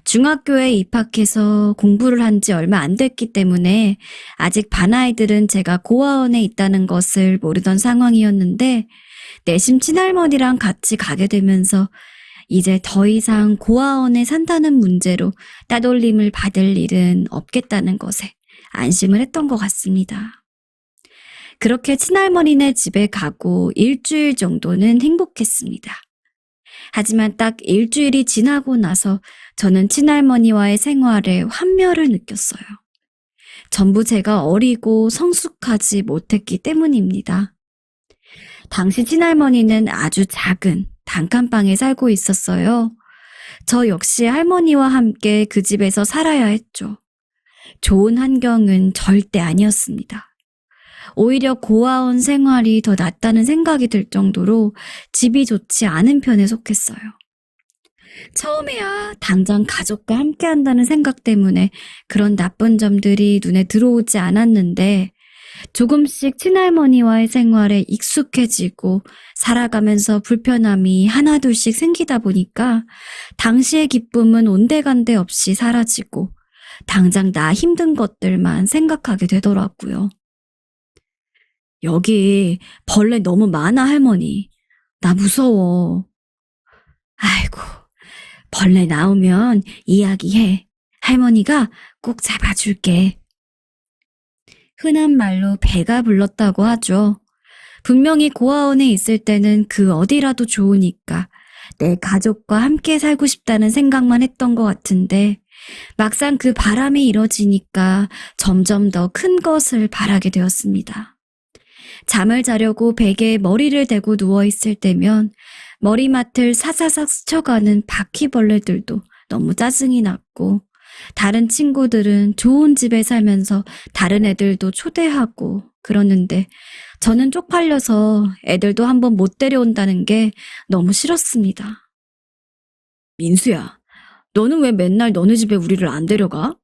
중학교에 입학해서 공부를 한 지 얼마 안 됐기 때문에 아직 반 아이들은 제가 고아원에 있다는 것을 모르던 상황이었는데 내심 친할머니랑 같이 가게 되면서 이제 더 이상 고아원에 산다는 문제로 따돌림을 받을 일은 없겠다는 것에 안심을 했던 것 같습니다. 그렇게 친할머니네 집에 가고 일주일 정도는 행복했습니다. 하지만 딱 일주일이 지나고 나서 저는 친할머니와의 생활에 환멸을 느꼈어요. 전부 제가 어리고 성숙하지 못했기 때문입니다. 당시 친할머니는 아주 작은 단칸방에 살고 있었어요. 저 역시 할머니와 함께 그 집에서 살아야 했죠. 좋은 환경은 절대 아니었습니다. 오히려 고아원 생활이 더 낫다는 생각이 들 정도로 집이 좋지 않은 편에 속했어요. 처음에야 당장 가족과 함께 한다는 생각 때문에 그런 나쁜 점들이 눈에 들어오지 않았는데 조금씩 친할머니와의 생활에 익숙해지고 살아가면서 불편함이 하나둘씩 생기다 보니까 당시의 기쁨은 온데간데 없이 사라지고 당장 나 힘든 것들만 생각하게 되더라고요. 여기 벌레 너무 많아, 할머니. 나 무서워. 아이고, 벌레 나오면 이야기해. 할머니가 꼭 잡아줄게. 흔한 말로 배가 불렀다고 하죠. 분명히 고아원에 있을 때는 그 어디라도 좋으니까 내 가족과 함께 살고 싶다는 생각만 했던 것 같은데 막상 그 바람이 이뤄지니까 점점 더 큰 것을 바라게 되었습니다. 잠을 자려고 베개에 머리를 대고 누워있을 때면 머리맡을 사사삭 스쳐가는 바퀴벌레들도 너무 짜증이 났고 다른 친구들은 좋은 집에 살면서 다른 애들도 초대하고 그러는데 저는 쪽팔려서 애들도 한번 못 데려온다는 게 너무 싫었습니다. 민수야, 너는 왜 맨날 너네 집에 우리를 안 데려가?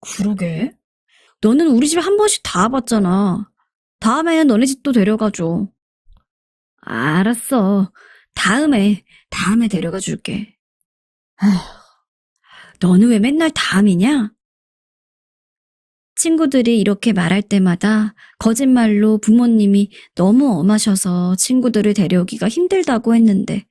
그러게. 너는 우리 집 한 번씩 다 와봤잖아. 다음에는 너네 집도 데려가줘. 알았어. 다음에 데려가 줄게. 아휴, 너는 왜 맨날 다음이냐? 친구들이 이렇게 말할 때마다 거짓말로 부모님이 너무 엄하셔서 친구들을 데려오기가 힘들다고 했는데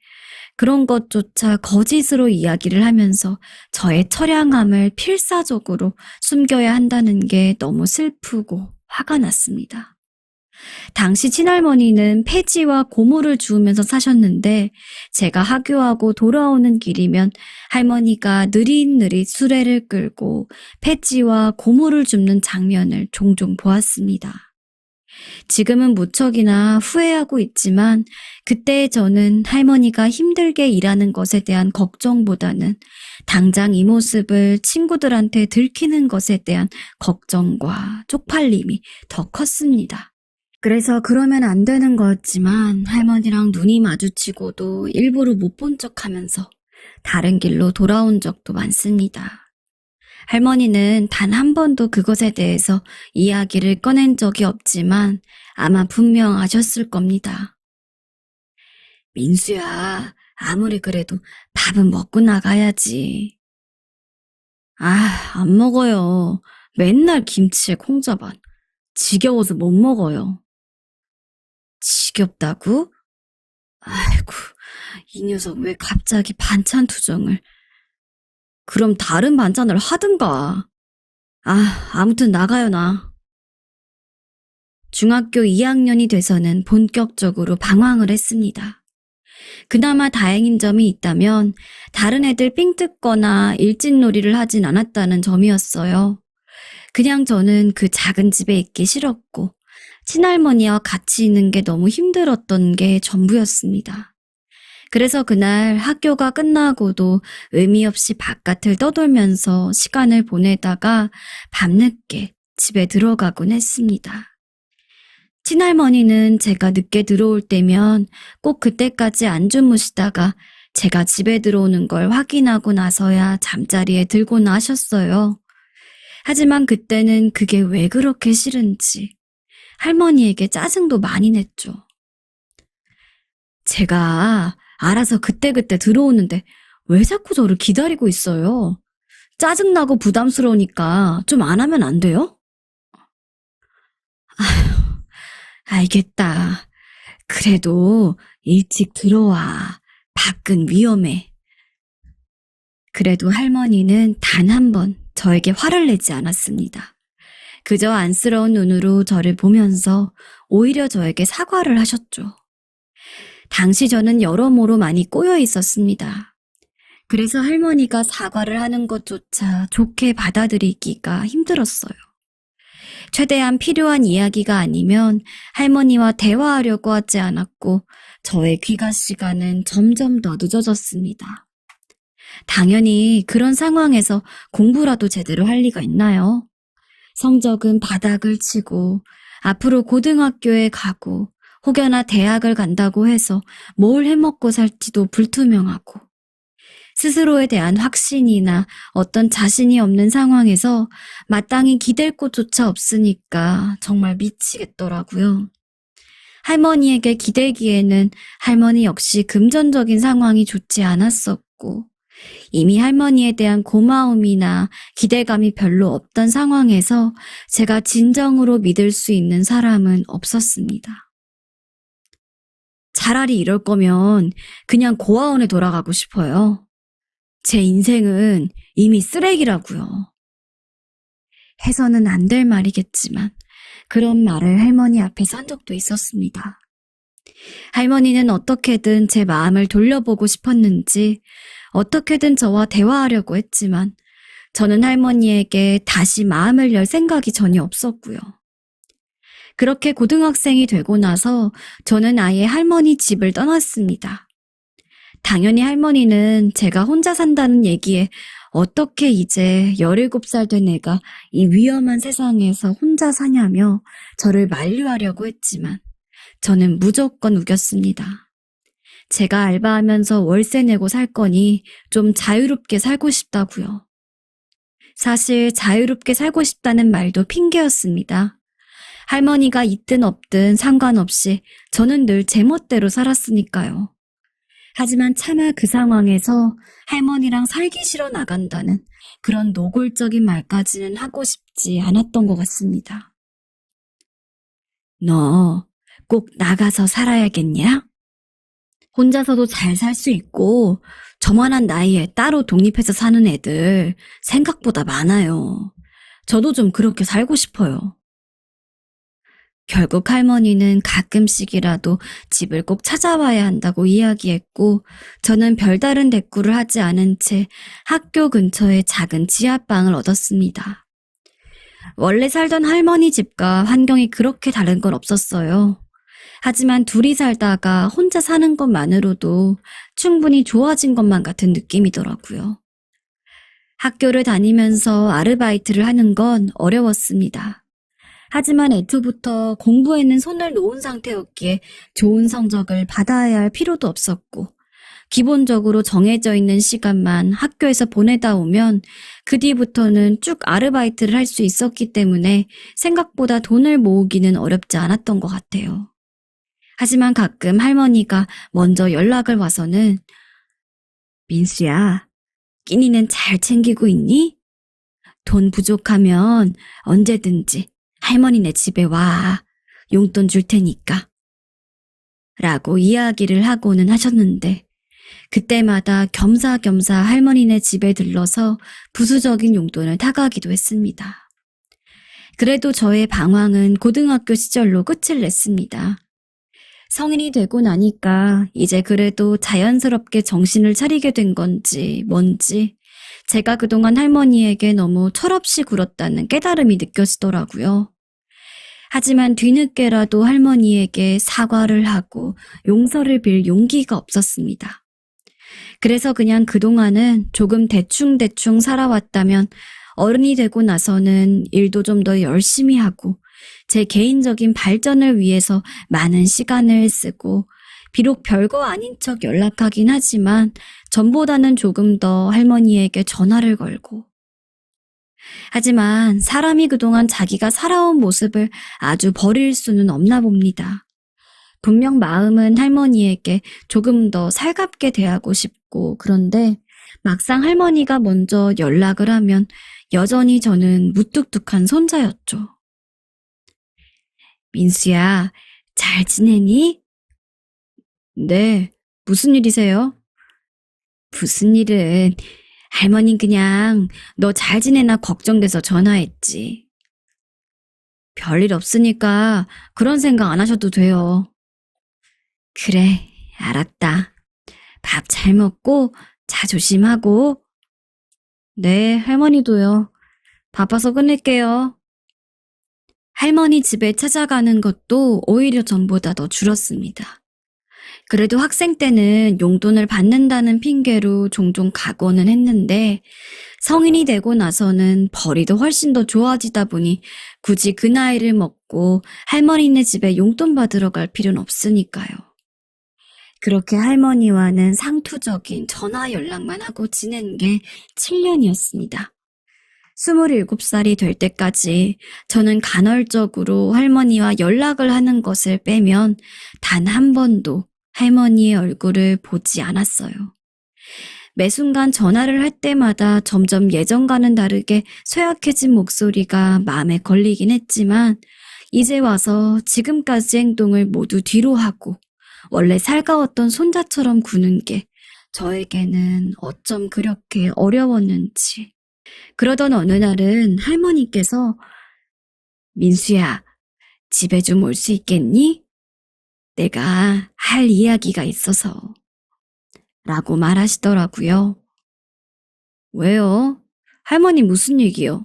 그런 것조차 거짓으로 이야기를 하면서 저의 처량함을 필사적으로 숨겨야 한다는 게 너무 슬프고 화가 났습니다. 당시 친할머니는 폐지와 고무를 주우면서 사셨는데 제가 하교하고 돌아오는 길이면 할머니가 느릿느릿 수레를 끌고 폐지와 고무를 줍는 장면을 종종 보았습니다. 지금은 무척이나 후회하고 있지만 그때 저는 할머니가 힘들게 일하는 것에 대한 걱정보다는 당장 이 모습을 친구들한테 들키는 것에 대한 걱정과 쪽팔림이 더 컸습니다. 그래서 그러면 안 되는 거였지만 할머니랑 눈이 마주치고도 일부러 못 본 척하면서 다른 길로 돌아온 적도 많습니다. 할머니는 단 한 번도 그것에 대해서 이야기를 꺼낸 적이 없지만 아마 분명 아셨을 겁니다. 민수야, 아무리 그래도 밥은 먹고 나가야지. 안 먹어요. 맨날 김치에 콩자반. 지겨워서 못 먹어요. 지겹다고? 아이고, 이 녀석 왜 갑자기 반찬 투정을. 그럼 다른 반찬을 하든가. 아무튼 나가요, 나. 중학교 2학년이 돼서는 본격적으로 방황을 했습니다. 그나마 다행인 점이 있다면 다른 애들 삥 뜯거나 일진놀이를 하진 않았다는 점이었어요. 그냥 저는 그 작은 집에 있기 싫었고 친할머니와 같이 있는 게 너무 힘들었던 게 전부였습니다. 그래서 그날 학교가 끝나고도 의미 없이 바깥을 떠돌면서 시간을 보내다가 밤늦게 집에 들어가곤 했습니다. 친할머니는 제가 늦게 들어올 때면 꼭 그때까지 안 주무시다가 제가 집에 들어오는 걸 확인하고 나서야 잠자리에 들곤 하셨어요. 하지만 그때는 그게 왜 그렇게 싫은지 할머니에게 짜증도 많이 냈죠. 제가 알아서 그때그때 들어오는데 왜 자꾸 저를 기다리고 있어요? 짜증나고 부담스러우니까 좀 안 하면 안 돼요? 알겠다. 그래도 일찍 들어와. 밖은 위험해. 그래도 할머니는 단 한 번 저에게 화를 내지 않았습니다. 그저 안쓰러운 눈으로 저를 보면서 오히려 저에게 사과를 하셨죠. 당시 저는 여러모로 많이 꼬여 있었습니다. 그래서 할머니가 사과를 하는 것조차 좋게 받아들이기가 힘들었어요. 최대한 필요한 이야기가 아니면 할머니와 대화하려고 하지 않았고 저의 귀가 시간은 점점 더 늦어졌습니다. 당연히 그런 상황에서 공부라도 제대로 할 리가 있나요? 성적은 바닥을 치고 앞으로 고등학교에 가고 혹여나 대학을 간다고 해서 뭘 해먹고 살지도 불투명하고 스스로에 대한 확신이나 어떤 자신이 없는 상황에서 마땅히 기댈 곳조차 없으니까 정말 미치겠더라고요. 할머니에게 기대기에는 할머니 역시 금전적인 상황이 좋지 않았었고 이미 할머니에 대한 고마움이나 기대감이 별로 없던 상황에서 제가 진정으로 믿을 수 있는 사람은 없었습니다. 차라리 이럴 거면 그냥 고아원에 돌아가고 싶어요. 제 인생은 이미 쓰레기라고요. 해서는 안 될 말이겠지만 그런 말을 할머니 앞에서 한 적도 있었습니다. 할머니는 어떻게든 제 마음을 돌려보고 싶었는지 어떻게든 저와 대화하려고 했지만 저는 할머니에게 다시 마음을 열 생각이 전혀 없었고요. 그렇게 고등학생이 되고 나서 저는 아예 할머니 집을 떠났습니다. 당연히 할머니는 제가 혼자 산다는 얘기에 어떻게 이제 17살 된 애가 이 위험한 세상에서 혼자 사냐며 저를 만류하려고 했지만 저는 무조건 우겼습니다. 제가 알바하면서 월세 내고 살 거니 좀 자유롭게 살고 싶다고요. 사실 자유롭게 살고 싶다는 말도 핑계였습니다. 할머니가 있든 없든 상관없이 저는 늘 제 멋대로 살았으니까요. 하지만 차마 그 상황에서 할머니랑 살기 싫어 나간다는 그런 노골적인 말까지는 하고 싶지 않았던 것 같습니다. 너 꼭 나가서 살아야겠냐? 혼자서도 잘 살 수 있고 저만한 나이에 따로 독립해서 사는 애들 생각보다 많아요. 저도 좀 그렇게 살고 싶어요. 결국 할머니는 가끔씩이라도 집을 꼭 찾아와야 한다고 이야기했고 저는 별다른 대꾸를 하지 않은 채 학교 근처에 작은 지하방을 얻었습니다. 원래 살던 할머니 집과 환경이 그렇게 다른 건 없었어요. 하지만 둘이 살다가 혼자 사는 것만으로도 충분히 좋아진 것만 같은 느낌이더라고요. 학교를 다니면서 아르바이트를 하는 건 어려웠습니다. 하지만 애초부터 공부에는 손을 놓은 상태였기에 좋은 성적을 받아야 할 필요도 없었고 기본적으로 정해져 있는 시간만 학교에서 보내다 오면 그 뒤부터는 쭉 아르바이트를 할 수 있었기 때문에 생각보다 돈을 모으기는 어렵지 않았던 것 같아요. 하지만 가끔 할머니가 먼저 연락을 와서는 민수야, 끼니는 잘 챙기고 있니? 돈 부족하면 언제든지 할머니네 집에 와. 용돈 줄 테니까. 라고 이야기를 하고는 하셨는데 그때마다 겸사겸사 할머니네 집에 들러서 부수적인 용돈을 타가기도 했습니다. 그래도 저의 방황은 고등학교 시절로 끝을 냈습니다. 성인이 되고 나니까 이제 그래도 자연스럽게 정신을 차리게 된 건지 뭔지 제가 그동안 할머니에게 너무 철없이 굴었다는 깨달음이 느껴지더라고요. 하지만 뒤늦게라도 할머니에게 사과를 하고 용서를 빌 용기가 없었습니다. 그래서 그냥 그동안은 조금 대충대충 살아왔다면 어른이 되고 나서는 일도 좀 더 열심히 하고 제 개인적인 발전을 위해서 많은 시간을 쓰고 비록 별거 아닌 척 연락하긴 하지만 전보다는 조금 더 할머니에게 전화를 걸고 하지만 사람이 그동안 자기가 살아온 모습을 아주 버릴 수는 없나 봅니다. 분명 마음은 할머니에게 조금 더 살갑게 대하고 싶고 그런데 막상 할머니가 먼저 연락을 하면 여전히 저는 무뚝뚝한 손자였죠. 민수야, 잘 지내니? 네, 무슨 일이세요? 무슨 일은 할머니 그냥 너 잘 지내나 걱정돼서 전화했지. 별일 없으니까 그런 생각 안 하셔도 돼요. 그래, 알았다. 밥 잘 먹고 차 조심하고. 네, 할머니도요. 바빠서 끊을게요. 할머니 집에 찾아가는 것도 오히려 전보다 더 줄었습니다. 그래도 학생 때는 용돈을 받는다는 핑계로 종종 가고는 했는데 성인이 되고 나서는 벌이도 훨씬 더 좋아지다 보니 굳이 그 나이를 먹고 할머니네 집에 용돈 받으러 갈 필요는 없으니까요. 그렇게 할머니와는 상투적인 전화 연락만 하고 지낸 게 7년이었습니다. 27살이 될 때까지 저는 간헐적으로 할머니와 연락을 하는 것을 빼면 단 한 번도 할머니의 얼굴을 보지 않았어요. 매 순간 전화를 할 때마다 점점 예전과는 다르게 쇠약해진 목소리가 마음에 걸리긴 했지만 이제 와서 지금까지 행동을 모두 뒤로 하고 원래 살가웠던 손자처럼 구는 게 저에게는 어쩜 그렇게 어려웠는지. 그러던 어느 날은 할머니께서 민수야, 집에 좀 올 수 있겠니? 내가 할 이야기가 있어서 라고 말하시더라고요. 왜요? 할머니 무슨 얘기요?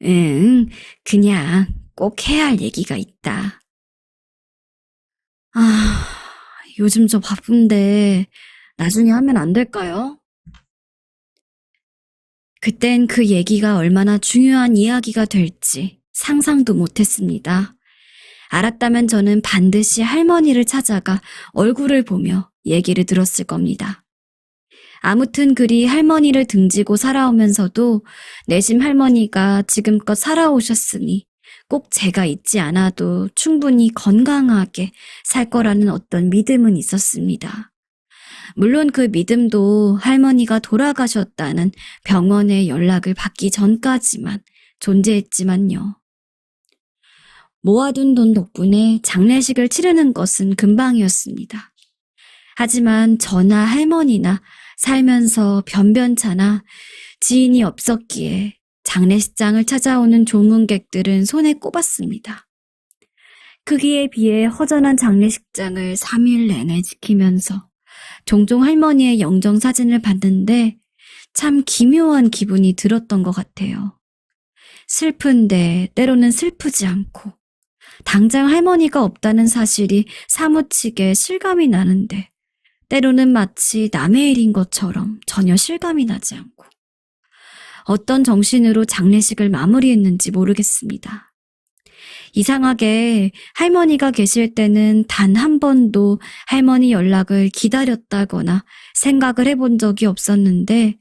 응, 그냥 꼭 해야 할 얘기가 있다. 요즘 저 바쁜데 나중에 하면 안 될까요? 그땐 그 얘기가 얼마나 중요한 이야기가 될지 상상도 못했습니다. 알았다면 저는 반드시 할머니를 찾아가 얼굴을 보며 얘기를 들었을 겁니다. 아무튼 그리 할머니를 등지고 살아오면서도 내심 할머니가 지금껏 살아오셨으니 꼭 제가 있지 않아도 충분히 건강하게 살 거라는 어떤 믿음은 있었습니다. 물론 그 믿음도 할머니가 돌아가셨다는 병원의 연락을 받기 전까지만 존재했지만요. 모아둔 돈 덕분에 장례식을 치르는 것은 금방이었습니다. 하지만 저나 할머니나 살면서 변변찮아 지인이 없었기에 장례식장을 찾아오는 조문객들은 손에 꼽았습니다. 크기에 비해 허전한 장례식장을 3일 내내 지키면서 종종 할머니의 영정 사진을 봤는데 참 기묘한 기분이 들었던 것 같아요. 슬픈데 때로는 슬프지 않고 당장 할머니가 없다는 사실이 사무치게 실감이 나는데 때로는 마치 남의 일인 것처럼 전혀 실감이 나지 않고 어떤 정신으로 장례식을 마무리했는지 모르겠습니다. 이상하게 할머니가 계실 때는 단 한 번도 할머니 연락을 기다렸다거나 생각을 해본 적이 없었는데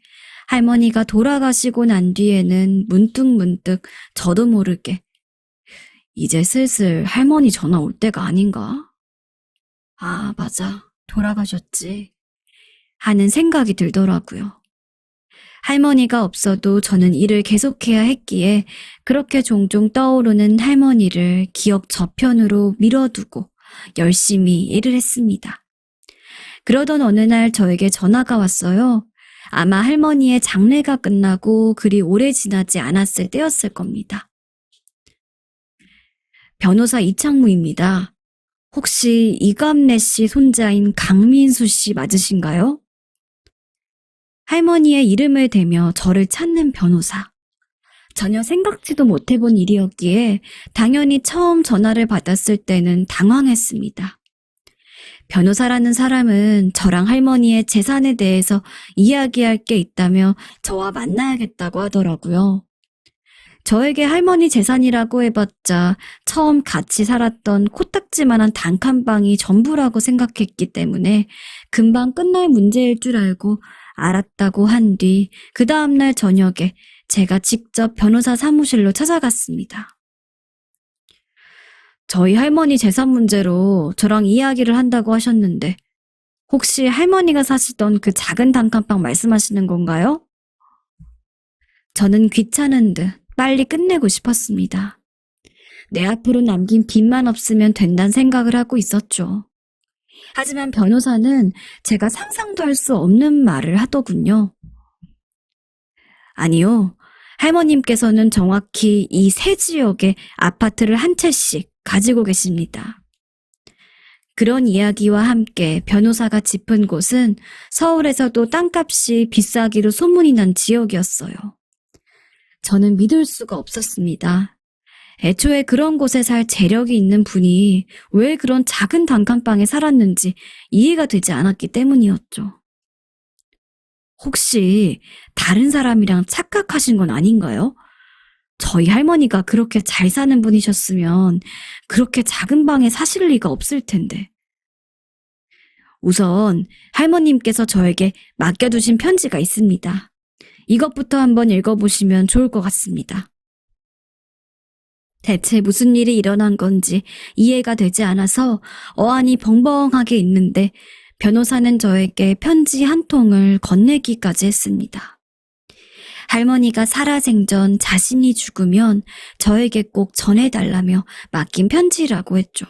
할머니가 돌아가시고 난 뒤에는 문득문득 저도 모르게 이제 슬슬 할머니 전화 올 때가 아닌가? 아, 맞아. 돌아가셨지. 하는 생각이 들더라고요. 할머니가 없어도 저는 일을 계속해야 했기에 그렇게 종종 떠오르는 할머니를 기억 저편으로 밀어두고 열심히 일을 했습니다. 그러던 어느 날 저에게 전화가 왔어요. 아마 할머니의 장례가 끝나고 그리 오래 지나지 않았을 때였을 겁니다. 변호사 이창무입니다. 혹시 이감래 씨 손자인 강민수 씨 맞으신가요? 할머니의 이름을 대며 저를 찾는 변호사. 전혀 생각지도 못해본 일이었기에 당연히 처음 전화를 받았을 때는 당황했습니다. 변호사라는 사람은 저랑 할머니의 재산에 대해서 이야기할 게 있다며 저와 만나야겠다고 하더라고요. 저에게 할머니 재산이라고 해봤자 처음 같이 살았던 코딱지만한 단칸방이 전부라고 생각했기 때문에 금방 끝날 문제일 줄 알고 알았다고 한 뒤 그 다음날 저녁에 제가 직접 변호사 사무실로 찾아갔습니다. 저희 할머니 재산 문제로 저랑 이야기를 한다고 하셨는데 혹시 할머니가 사시던 그 작은 단칸방 말씀하시는 건가요? 저는 귀찮은 듯 빨리 끝내고 싶었습니다. 내 앞으로 남긴 빚만 없으면 된다는 생각을 하고 있었죠. 하지만 변호사는 제가 상상도 할 수 없는 말을 하더군요. 아니요. 할머님께서는 정확히 이 세 지역에 아파트를 한 채씩 가지고 계십니다. 그런 이야기와 함께 변호사가 짚은 곳은 서울에서도 땅값이 비싸기로 소문이 난 지역이었어요. 저는 믿을 수가 없었습니다. 애초에 그런 곳에 살 재력이 있는 분이 왜 그런 작은 단칸방에 살았는지 이해가 되지 않았기 때문이었죠. 혹시 다른 사람이랑 착각하신 건 아닌가요? 저희 할머니가 그렇게 잘 사는 분이셨으면 그렇게 작은 방에 사실 리가 없을 텐데. 우선 할머님께서 저에게 맡겨두신 편지가 있습니다. 이것부터 한번 읽어보시면 좋을 것 같습니다. 대체 무슨 일이 일어난 건지 이해가 되지 않아서 어안이 벙벙하게 있는데 변호사는 저에게 편지 한 통을 건네기까지 했습니다. 할머니가 살아생전 자신이 죽으면 저에게 꼭 전해달라며 맡긴 편지라고 했죠.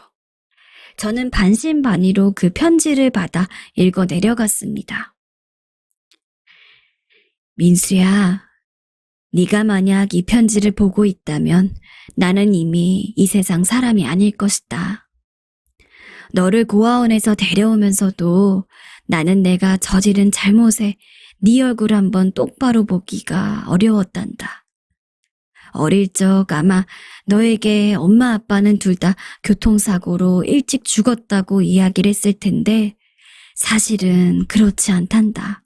저는 반신반의로 그 편지를 받아 읽어 내려갔습니다. 민수야, 네가 만약 이 편지를 보고 있다면 나는 이미 이 세상 사람이 아닐 것이다. 너를 고아원에서 데려오면서도 나는 내가 저지른 잘못에 네 얼굴 한번 똑바로 보기가 어려웠단다. 어릴 적 아마 너에게 엄마 아빠는 둘 다 교통사고로 일찍 죽었다고 이야기를 했을 텐데 사실은 그렇지 않단다.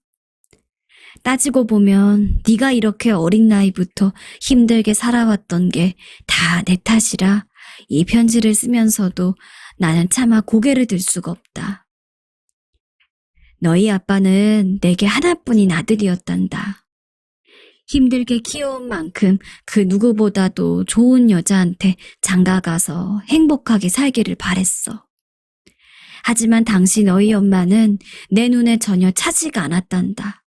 따지고 보면 네가 이렇게 어린 나이부터 힘들게 살아왔던 게 다 내 탓이라 이 편지를 쓰면서도 나는 차마 고개를 들 수가 없다. 너희 아빠는 내게 하나뿐인 아들이었단다. 힘들게 키워온 만큼 그 누구보다도 좋은 여자한테 장가가서 행복하게 살기를 바랬어. 하지만 당시 너희 엄마는 내 눈에 전혀 차지가 않았단다.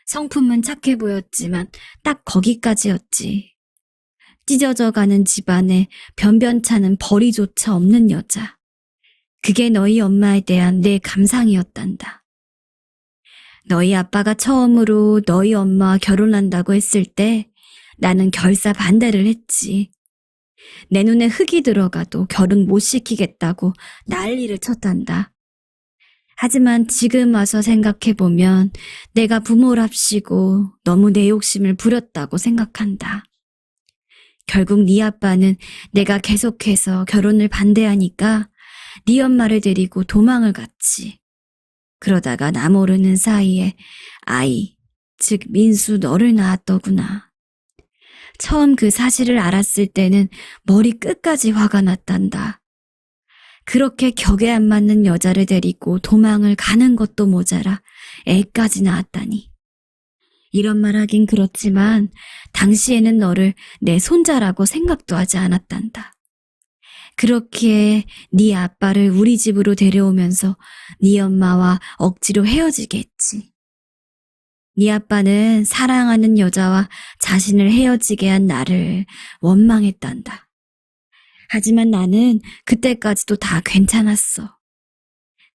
성품은 착해 보였지만 딱 거기까지였지. 찢어져가는 집안에 변변찮은 벌이조차 없는 여자. 그게 너희 엄마에 대한 내 감상이었단다. 너희 아빠가 처음으로 너희 엄마와 결혼한다고 했을 때 나는 결사 반대를 했지. 내 눈에 흙이 들어가도 결혼 못 시키겠다고 난리를 쳤단다. 하지만 지금 와서 생각해보면 내가 부모랍시고 너무 내 욕심을 부렸다고 생각한다. 결국 네 아빠는 내가 계속해서 결혼을 반대하니까 네 엄마를 데리고 도망을 갔지. 그러다가 나 모르는 사이에 아이, 즉 민수 너를 낳았더구나. 처음 그 사실을 알았을 때는 머리 끝까지 화가 났단다. 그렇게 격에 안 맞는 여자를 데리고 도망을 가는 것도 모자라 애까지 낳았다니. 이런 말 하긴 그렇지만 당시에는 너를 내 손자라고 생각도 하지 않았단다. 그렇기에 네 아빠를 우리 집으로 데려오면서 네 엄마와 억지로 헤어지게 했지. 네 아빠는 사랑하는 여자와 자신을 헤어지게 한 나를 원망했단다. 하지만 나는 그때까지도 다 괜찮았어.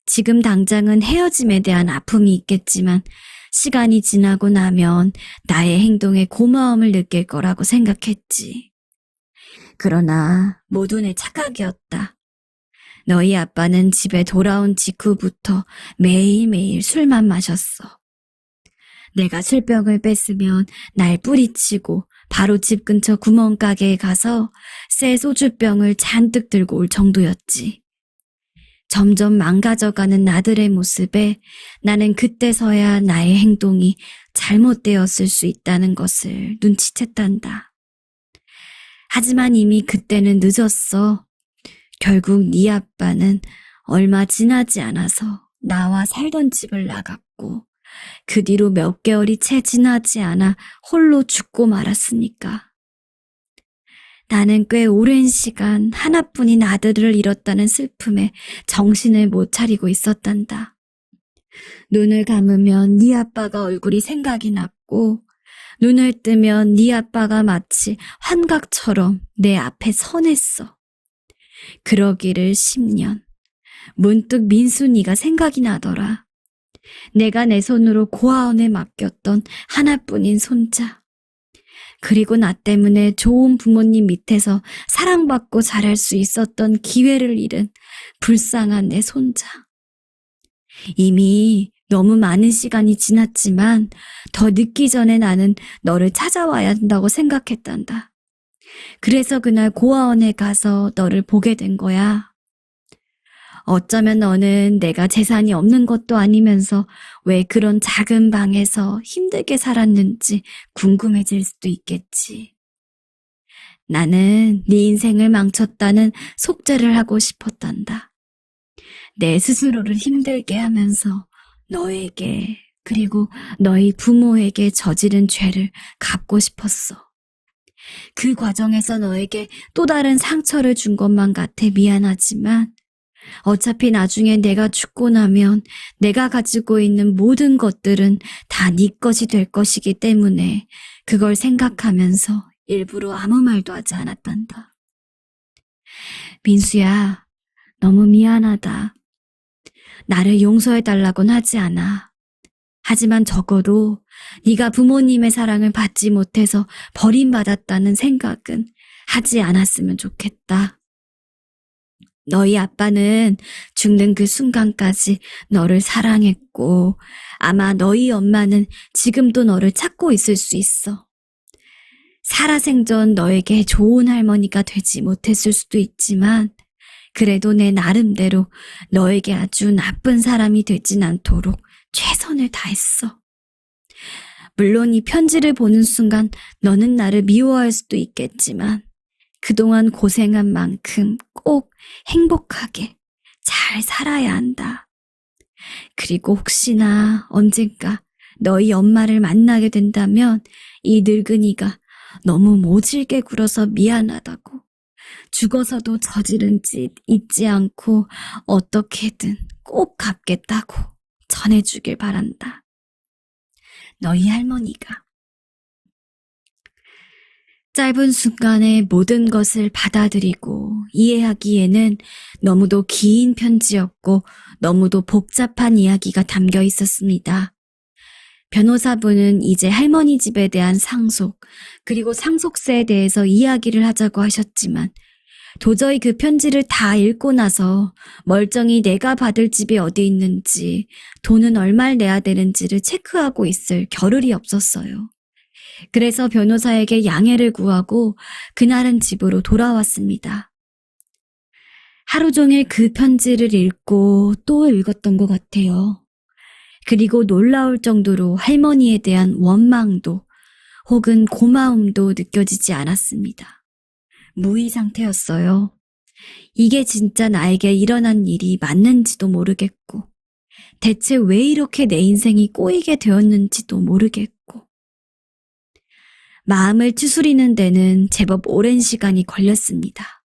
지금 당장은 헤어짐에 대한 아픔이 있겠지만 시간이 지나고 나면 나의 행동에 고마움을 느낄 거라고 생각했지. 그러나 모두 내 착각이었다. 너희 아빠는 집에 돌아온 직후부터 매일매일 술만 마셨어. 내가 술병을 뺐으면 날 뿌리치고 바로 집 근처 구멍가게에 가서 새 소주병을 잔뜩 들고 올 정도였지. 점점 망가져가는 나들의 모습에 나는 그때서야 나의 행동이 잘못되었을 수 있다는 것을 눈치챘단다. 하지만 이미 그때는 늦었어. 결국 네 아빠는 얼마 지나지 않아서 나와 살던 집을 나갔고 그 뒤로 몇 개월이 채 지나지 않아 홀로 죽고 말았으니까. 나는 꽤 오랜 시간 하나뿐인 아들을 잃었다는 슬픔에 정신을 못 차리고 있었단다. 눈을 감으면 네 아빠가 얼굴이 생각이 났고 눈을 뜨면 네 아빠가 마치 환각처럼 내 앞에 서냈어. 그러기를 10년. 문득 민순이가 생각이 나더라. 내가 내 손으로 고아원에 맡겼던 하나뿐인 손자. 그리고 나 때문에 좋은 부모님 밑에서 사랑받고 자랄 수 있었던 기회를 잃은 불쌍한 내 손자. 이미 너무 많은 시간이 지났지만 더 늦기 전에 나는 너를 찾아와야 한다고 생각했단다. 그래서 그날 고아원에 가서 너를 보게 된 거야. 어쩌면 너는 내가 재산이 없는 것도 아니면서 왜 그런 작은 방에서 힘들게 살았는지 궁금해질 수도 있겠지. 나는 네 인생을 망쳤다는 속죄를 하고 싶었단다. 내 스스로를 힘들게 하면서 너에게 그리고 너희 부모에게 저지른 죄를 갚고 싶었어. 그 과정에서 너에게 또 다른 상처를 준 것만 같아 미안하지만 어차피 나중에 내가 죽고 나면 내가 가지고 있는 모든 것들은 다 네 것이 될 것이기 때문에 그걸 생각하면서 일부러 아무 말도 하지 않았단다. 민수야, 너무 미안하다. 나를 용서해달라곤 하지 않아. 하지만 적어도 네가 부모님의 사랑을 받지 못해서 버림받았다는 생각은 하지 않았으면 좋겠다. 너희 아빠는 죽는 그 순간까지 너를 사랑했고 아마 너희 엄마는 지금도 너를 찾고 있을 수 있어. 살아생전 너에게 좋은 할머니가 되지 못했을 수도 있지만 그래도 내 나름대로 너에게 아주 나쁜 사람이 되진 않도록 최선을 다했어. 물론 이 편지를 보는 순간 너는 나를 미워할 수도 있겠지만 그동안 고생한 만큼 꼭 행복하게 잘 살아야 한다. 그리고 혹시나 언젠가 너희 엄마를 만나게 된다면 이 늙은이가 너무 모질게 굴어서 미안하다고 죽어서도 저지른 짓 잊지 않고 어떻게든 꼭 갚겠다고 전해주길 바란다. 너희 할머니가. 짧은 순간에 모든 것을 받아들이고 이해하기에는 너무도 긴 편지였고 너무도 복잡한 이야기가 담겨 있었습니다. 변호사분은 이제 할머니 집에 대한 상속, 그리고 상속세에 대해서 이야기를 하자고 하셨지만 도저히 그 편지를 다 읽고 나서 멀쩡히 내가 받을 집이 어디 있는지, 돈은 얼마를 내야 되는지를 체크하고 있을 겨를이 없었어요. 그래서 변호사에게 양해를 구하고 그날은 집으로 돌아왔습니다. 하루 종일 그 편지를 읽고 또 읽었던 것 같아요. 그리고 놀라울 정도로 할머니에 대한 원망도 혹은 고마움도 느껴지지 않았습니다. 무의 상태였어요. 이게 진짜 나에게 일어난 일이 맞는지도 모르겠고 대체 왜 이렇게 내 인생이 꼬이게 되었는지도 모르겠고 마음을 추스리는 데는 제법 오랜 시간이 걸렸습니다.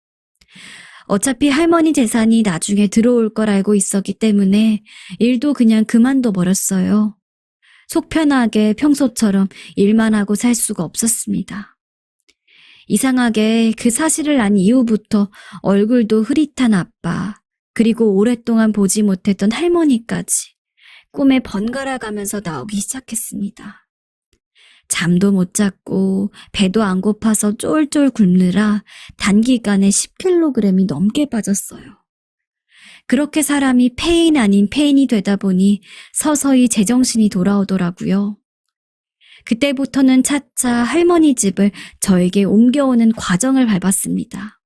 어차피 할머니 재산이 나중에 들어올 걸 알고 있었기 때문에 일도 그냥 그만둬 버렸어요. 속 편하게 평소처럼 일만 하고 살 수가 없었습니다. 이상하게 그 사실을 안 이후부터 얼굴도 흐릿한 아빠, 그리고 오랫동안 보지 못했던 할머니까지 꿈에 번갈아 가면서 나오기 시작했습니다. 잠도 못 잤고 배도 안 고파서 쫄쫄 굶느라 단기간에 10kg이 넘게 빠졌어요. 그렇게 사람이 폐인 아닌 폐인이 되다 보니 서서히 제정신이 돌아오더라고요. 그때부터는 차차 할머니 집을 저에게 옮겨오는 과정을 밟았습니다.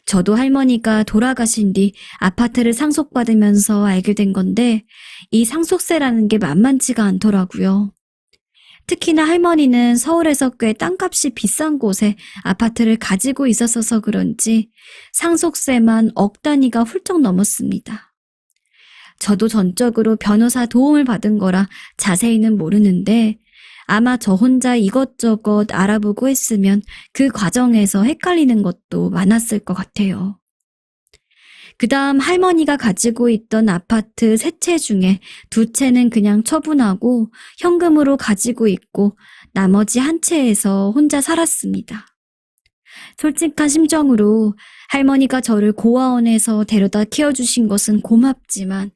저도 할머니가 돌아가신 뒤 아파트를 상속받으면서 알게 된 건데 이 상속세라는 게 만만치가 않더라고요. 특히나 할머니는 서울에서 꽤 땅값이 비싼 곳에 아파트를 가지고 있었어서 그런지 상속세만 억 단위가 훌쩍 넘었습니다. 저도 전적으로 변호사 도움을 받은 거라 자세히는 모르는데 아마 저 혼자 이것저것 알아보고 했으면 그 과정에서 헷갈리는 것도 많았을 것 같아요. 그 다음 할머니가 가지고 있던 아파트 세 채 중에 두 채는 그냥 처분하고 현금으로 가지고 있고 나머지 한 채에서 혼자 살았습니다. 솔직한 심정으로 할머니가 저를 고아원에서 데려다 키워주신 것은 고맙지만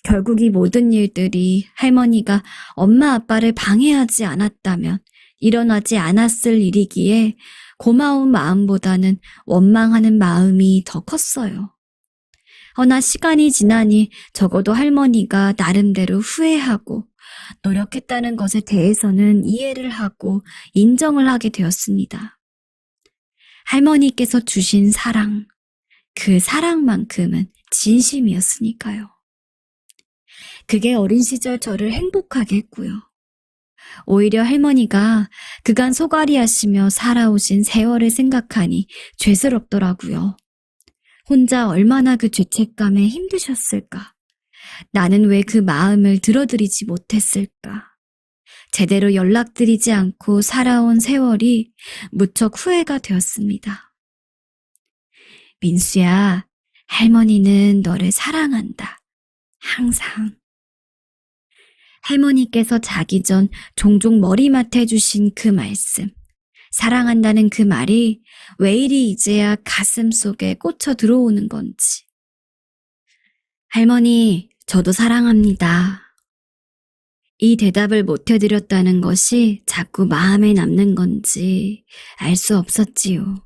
결국 이 모든 일들이 할머니가 엄마 아빠를 방해하지 않았다면 일어나지 않았을 일이기에 고마운 마음보다는 원망하는 마음이 더 컸어요. 허나 시간이 지나니 적어도 할머니가 나름대로 후회하고 노력했다는 것에 대해서는 이해를 하고 인정을 하게 되었습니다. 할머니께서 주신 사랑, 그 사랑만큼은 진심이었으니까요. 그게 어린 시절 저를 행복하게 했고요. 오히려 할머니가 그간 소갈이 하시며 살아오신 세월을 생각하니 죄스럽더라고요. 혼자 얼마나 그 죄책감에 힘드셨을까? 나는 왜 그 마음을 들어드리지 못했을까? 제대로 연락드리지 않고 살아온 세월이 무척 후회가 되었습니다. 민수야, 할머니는 너를 사랑한다. 항상. 할머니께서 자기 전 종종 머리맡에 해주신 그 말씀. 사랑한다는 그 말이 왜 이리 이제야 가슴 속에 꽂혀 들어오는 건지. 할머니, 저도 사랑합니다. 이 대답을 못 해드렸다는 것이 자꾸 마음에 남는 건지 알 수 없었지요.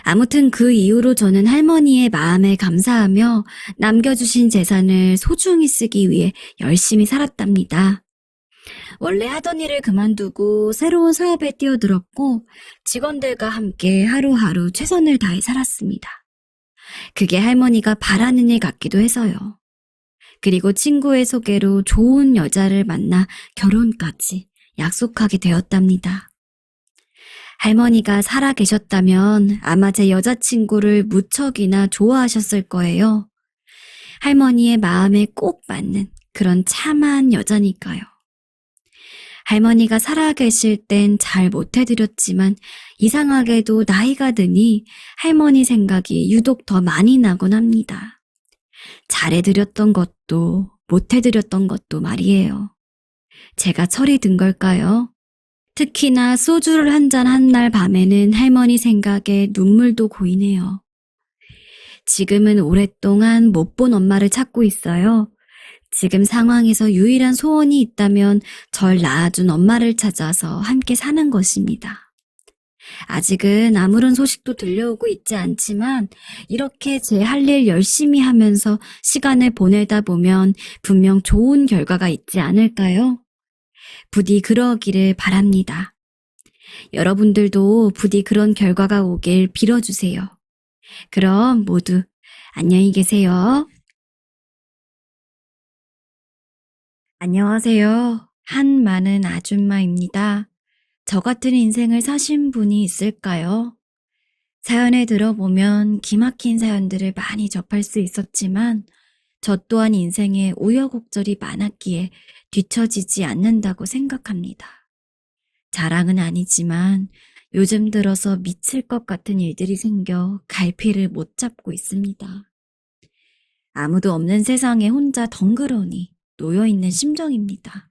아무튼 그 이후로 저는 할머니의 마음에 감사하며 남겨주신 재산을 소중히 쓰기 위해 열심히 살았답니다. 원래 하던 일을 그만두고 새로운 사업에 뛰어들었고 직원들과 함께 하루하루 최선을 다해 살았습니다. 그게 할머니가 바라는 일 같기도 해서요. 그리고 친구의 소개로 좋은 여자를 만나 결혼까지 약속하게 되었답니다. 할머니가 살아 계셨다면 아마 제 여자친구를 무척이나 좋아하셨을 거예요. 할머니의 마음에 꼭 맞는 그런 참한 여자니까요. 할머니가 살아계실 땐 잘 못해드렸지만 이상하게도 나이가 드니 할머니 생각이 유독 더 많이 나곤 합니다. 잘해드렸던 것도 못해드렸던 것도 말이에요. 제가 철이 든 걸까요? 특히나 소주를 한 잔 한 날 밤에는 할머니 생각에 눈물도 고이네요. 지금은 오랫동안 못 본 엄마를 찾고 있어요. 지금 상황에서 유일한 소원이 있다면 절 낳아준 엄마를 찾아서 함께 사는 것입니다. 아직은 아무런 소식도 들려오고 있지 않지만 이렇게 제 할 일 열심히 하면서 시간을 보내다 보면 분명 좋은 결과가 있지 않을까요? 부디 그러기를 바랍니다. 여러분들도 부디 그런 결과가 오길 빌어주세요. 그럼 모두 안녕히 계세요. 안녕하세요. 한 많은 아줌마입니다. 저 같은 인생을 사신 분이 있을까요? 사연에 들어보면 기막힌 사연들을 많이 접할 수 있었지만 저 또한 인생에 우여곡절이 많았기에 뒤처지지 않는다고 생각합니다. 자랑은 아니지만 요즘 들어서 미칠 것 같은 일들이 생겨 갈피를 못 잡고 있습니다. 아무도 없는 세상에 혼자 덩그러니 놓여있는 심정입니다.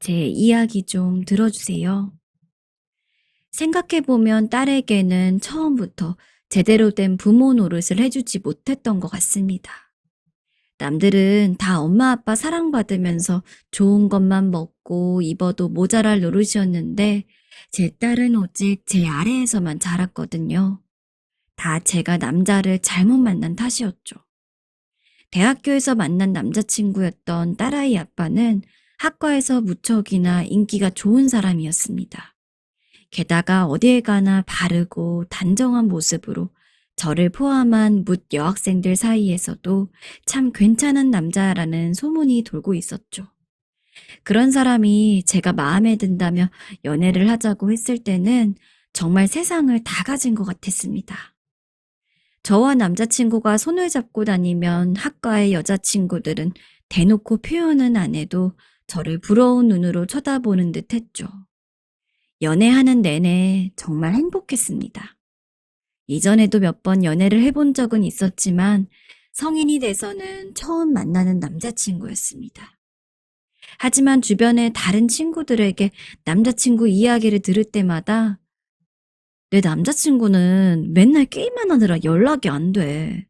제 이야기 좀 들어주세요. 생각해보면 딸에게는 처음부터 제대로 된 부모 노릇을 해주지 못했던 것 같습니다. 남들은 다 엄마 아빠 사랑받으면서 좋은 것만 먹고 입어도 모자랄 노릇이었는데 제 딸은 오직 제 아래에서만 자랐거든요. 다 제가 남자를 잘못 만난 탓이었죠. 대학교에서 만난 남자친구였던 딸아이 아빠는 학과에서 무척이나 인기가 좋은 사람이었습니다. 게다가 어디에 가나 바르고 단정한 모습으로 저를 포함한 묻 여학생들 사이에서도 참 괜찮은 남자라는 소문이 돌고 있었죠. 그런 사람이 제가 마음에 든다며 연애를 하자고 했을 때는 정말 세상을 다 가진 것 같았습니다. 저와 남자친구가 손을 잡고 다니면 학과의 여자친구들은 대놓고 표현은 안 해도 저를 부러운 눈으로 쳐다보는 듯 했죠. 연애하는 내내 정말 행복했습니다. 이전에도 몇 번 연애를 해본 적은 있었지만 성인이 돼서는 처음 만나는 남자친구였습니다. 하지만 주변의 다른 친구들에게 남자친구 이야기를 들을 때마다 내 남자친구는 맨날 게임만 하느라 연락이 안 돼.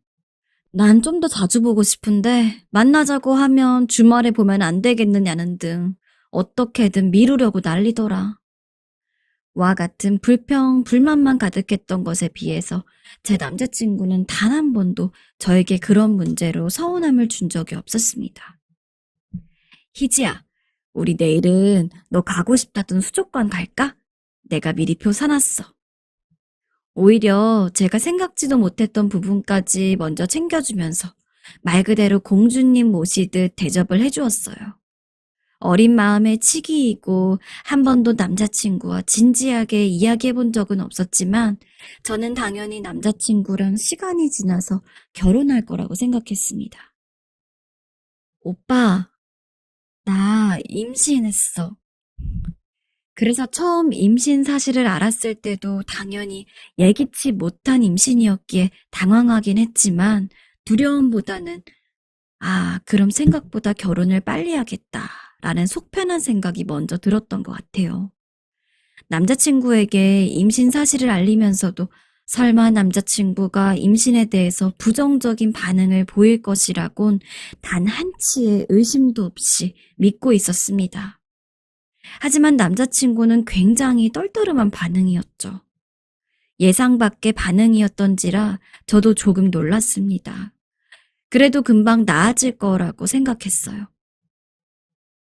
난 좀 더 자주 보고 싶은데 만나자고 하면 주말에 보면 안 되겠느냐는 등 어떻게든 미루려고 난리더라. 와 같은 불평, 불만만 가득했던 것에 비해서 제 남자친구는 단 한 번도 저에게 그런 문제로 서운함을 준 적이 없었습니다. 희지야, 우리 내일은 너 가고 싶다던 수족관 갈까? 내가 미리 표 사놨어. 오히려 제가 생각지도 못했던 부분까지 먼저 챙겨주면서 말 그대로 공주님 모시듯 대접을 해주었어요. 어린 마음에 치기이고 한 번도 남자친구와 진지하게 이야기해 본 적은 없었지만 저는 당연히 남자친구랑 시간이 지나서 결혼할 거라고 생각했습니다. 오빠, 나 임신했어. 그래서 처음 임신 사실을 알았을 때도 당연히 예기치 못한 임신이었기에 당황하긴 했지만 두려움보다는 그럼 생각보다 결혼을 빨리 하겠다라는 속편한 생각이 먼저 들었던 것 같아요. 남자친구에게 임신 사실을 알리면서도 설마 남자친구가 임신에 대해서 부정적인 반응을 보일 것이라곤 단 한치의 의심도 없이 믿고 있었습니다. 하지만 남자친구는 굉장히 떨떠름한 반응이었죠. 예상 밖의 반응이었던지라 저도 조금 놀랐습니다. 그래도 금방 나아질 거라고 생각했어요.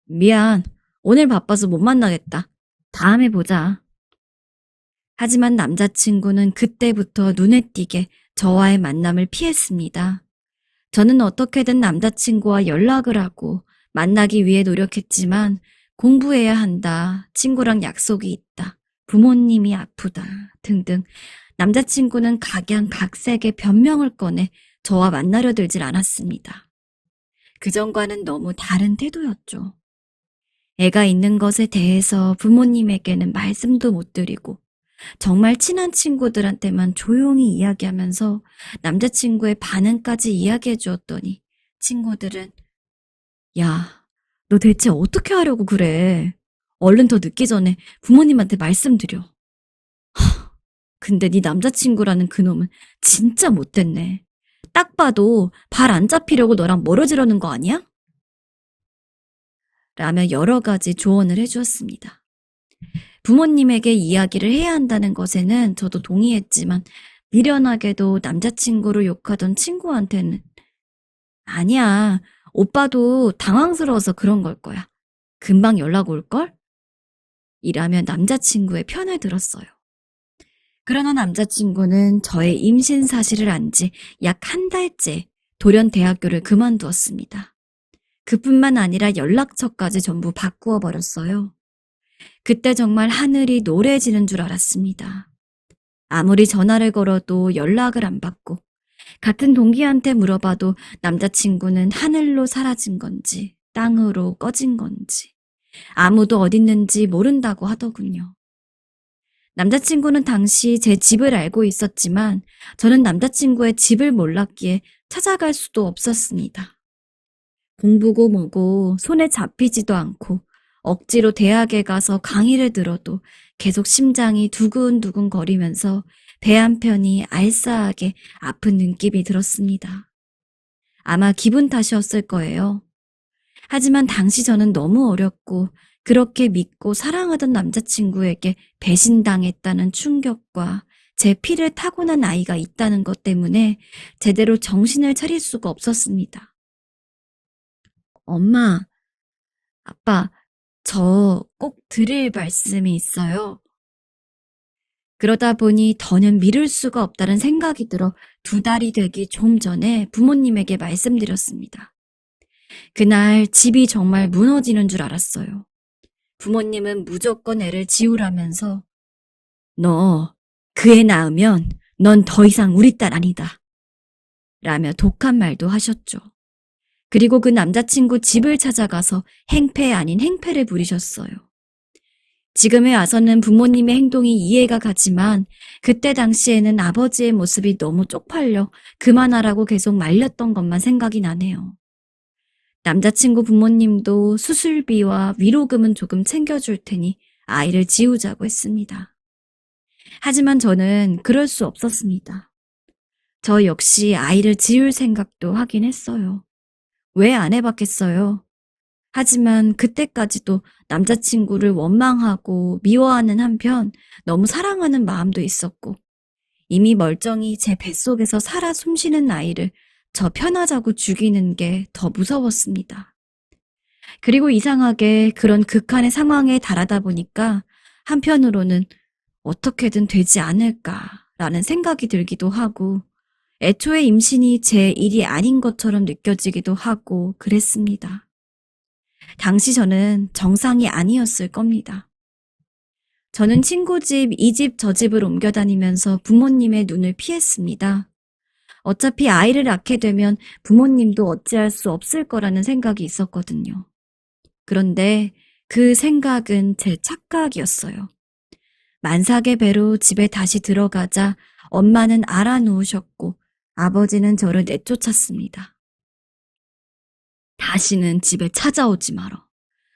미안, 오늘 바빠서 못 만나겠다. 다음에 보자. 하지만 남자친구는 그때부터 눈에 띄게 저와의 만남을 피했습니다. 저는 어떻게든 남자친구와 연락을 하고 만나기 위해 노력했지만 공부해야 한다, 친구랑 약속이 있다, 부모님이 아프다 등등 남자친구는 각양각색의 변명을 꺼내 저와 만나려 들질 않았습니다. 그전과는 너무 다른 태도였죠. 애가 있는 것에 대해서 부모님에게는 말씀도 못 드리고 정말 친한 친구들한테만 조용히 이야기하면서 남자친구의 반응까지 이야기해 주었더니 친구들은 야, 너 대체 어떻게 하려고 그래? 얼른 더 늦기 전에 부모님한테 말씀드려. 근데 네 남자친구라는 그놈은 진짜 못됐네. 딱 봐도 발 안 잡히려고 너랑 멀어지려는 거 아니야? 라며 여러 가지 조언을 해주었습니다. 부모님에게 이야기를 해야 한다는 것에는 저도 동의했지만 미련하게도 남자친구를 욕하던 친구한테는 아니야, 오빠도 당황스러워서 그런 걸 거야. 금방 연락 올걸? 이라며 남자친구의 편을 들었어요. 그러나 남자친구는 저의 임신 사실을 안 지 약 한 달째 돌연 대학교를 그만두었습니다. 그뿐만 아니라 연락처까지 전부 바꾸어 버렸어요. 그때 정말 하늘이 노래지는 줄 알았습니다. 아무리 전화를 걸어도 연락을 안 받고 같은 동기한테 물어봐도 남자친구는 하늘로 사라진 건지 땅으로 꺼진 건지 아무도 어딨는지 모른다고 하더군요. 남자친구는 당시 제 집을 알고 있었지만 저는 남자친구의 집을 몰랐기에 찾아갈 수도 없었습니다. 공부고 뭐고 손에 잡히지도 않고 억지로 대학에 가서 강의를 들어도 계속 심장이 두근두근 거리면서 배 한편이 알싸하게 아픈 느낌이 들었습니다. 아마 기분 탓이었을 거예요. 하지만 당시 저는 너무 어렸고 그렇게 믿고 사랑하던 남자친구에게 배신당했다는 충격과 제 피를 타고난 아이가 있다는 것 때문에 제대로 정신을 차릴 수가 없었습니다. 엄마, 아빠, 저 꼭 드릴 말씀이 있어요. 그러다 보니 더는 미룰 수가 없다는 생각이 들어 2달이 되기 좀 전에 부모님에게 말씀드렸습니다. 그날 집이 정말 무너지는 줄 알았어요. 부모님은 무조건 애를 지우라면서 너 그 애 낳으면 넌 더 이상 우리 딸 아니다. 라며 독한 말도 하셨죠. 그리고 그 남자친구 집을 찾아가서 행패 아닌 행패를 부리셨어요. 지금에 와서는 부모님의 행동이 이해가 가지만 그때 당시에는 아버지의 모습이 너무 쪽팔려 그만하라고 계속 말렸던 것만 생각이 나네요. 남자친구 부모님도 수술비와 위로금은 조금 챙겨줄 테니 아이를 지우자고 했습니다. 하지만 저는 그럴 수 없었습니다. 저 역시 아이를 지울 생각도 하긴 했어요. 왜 안 해봤겠어요? 하지만 그때까지도 남자친구를 원망하고 미워하는 한편 너무 사랑하는 마음도 있었고 이미 멀쩡히 제 뱃속에서 살아 숨쉬는 아이를 저 편하자고 죽이는 게 더 무서웠습니다. 그리고 이상하게 그런 극한의 상황에 달하다 보니까 한편으로는 어떻게든 되지 않을까라는 생각이 들기도 하고 애초에 임신이 제 일이 아닌 것처럼 느껴지기도 하고 그랬습니다. 당시 저는 정상이 아니었을 겁니다. 저는 친구 집, 이 집, 저 집을 옮겨 다니면서 부모님의 눈을 피했습니다. 어차피 아이를 낳게 되면 부모님도 어찌할 수 없을 거라는 생각이 있었거든요. 그런데 그 생각은 제 착각이었어요. 만삭의 배로 집에 다시 들어가자 엄마는 알아누우셨고 아버지는 저를 내쫓았습니다. 다시는 집에 찾아오지 마라.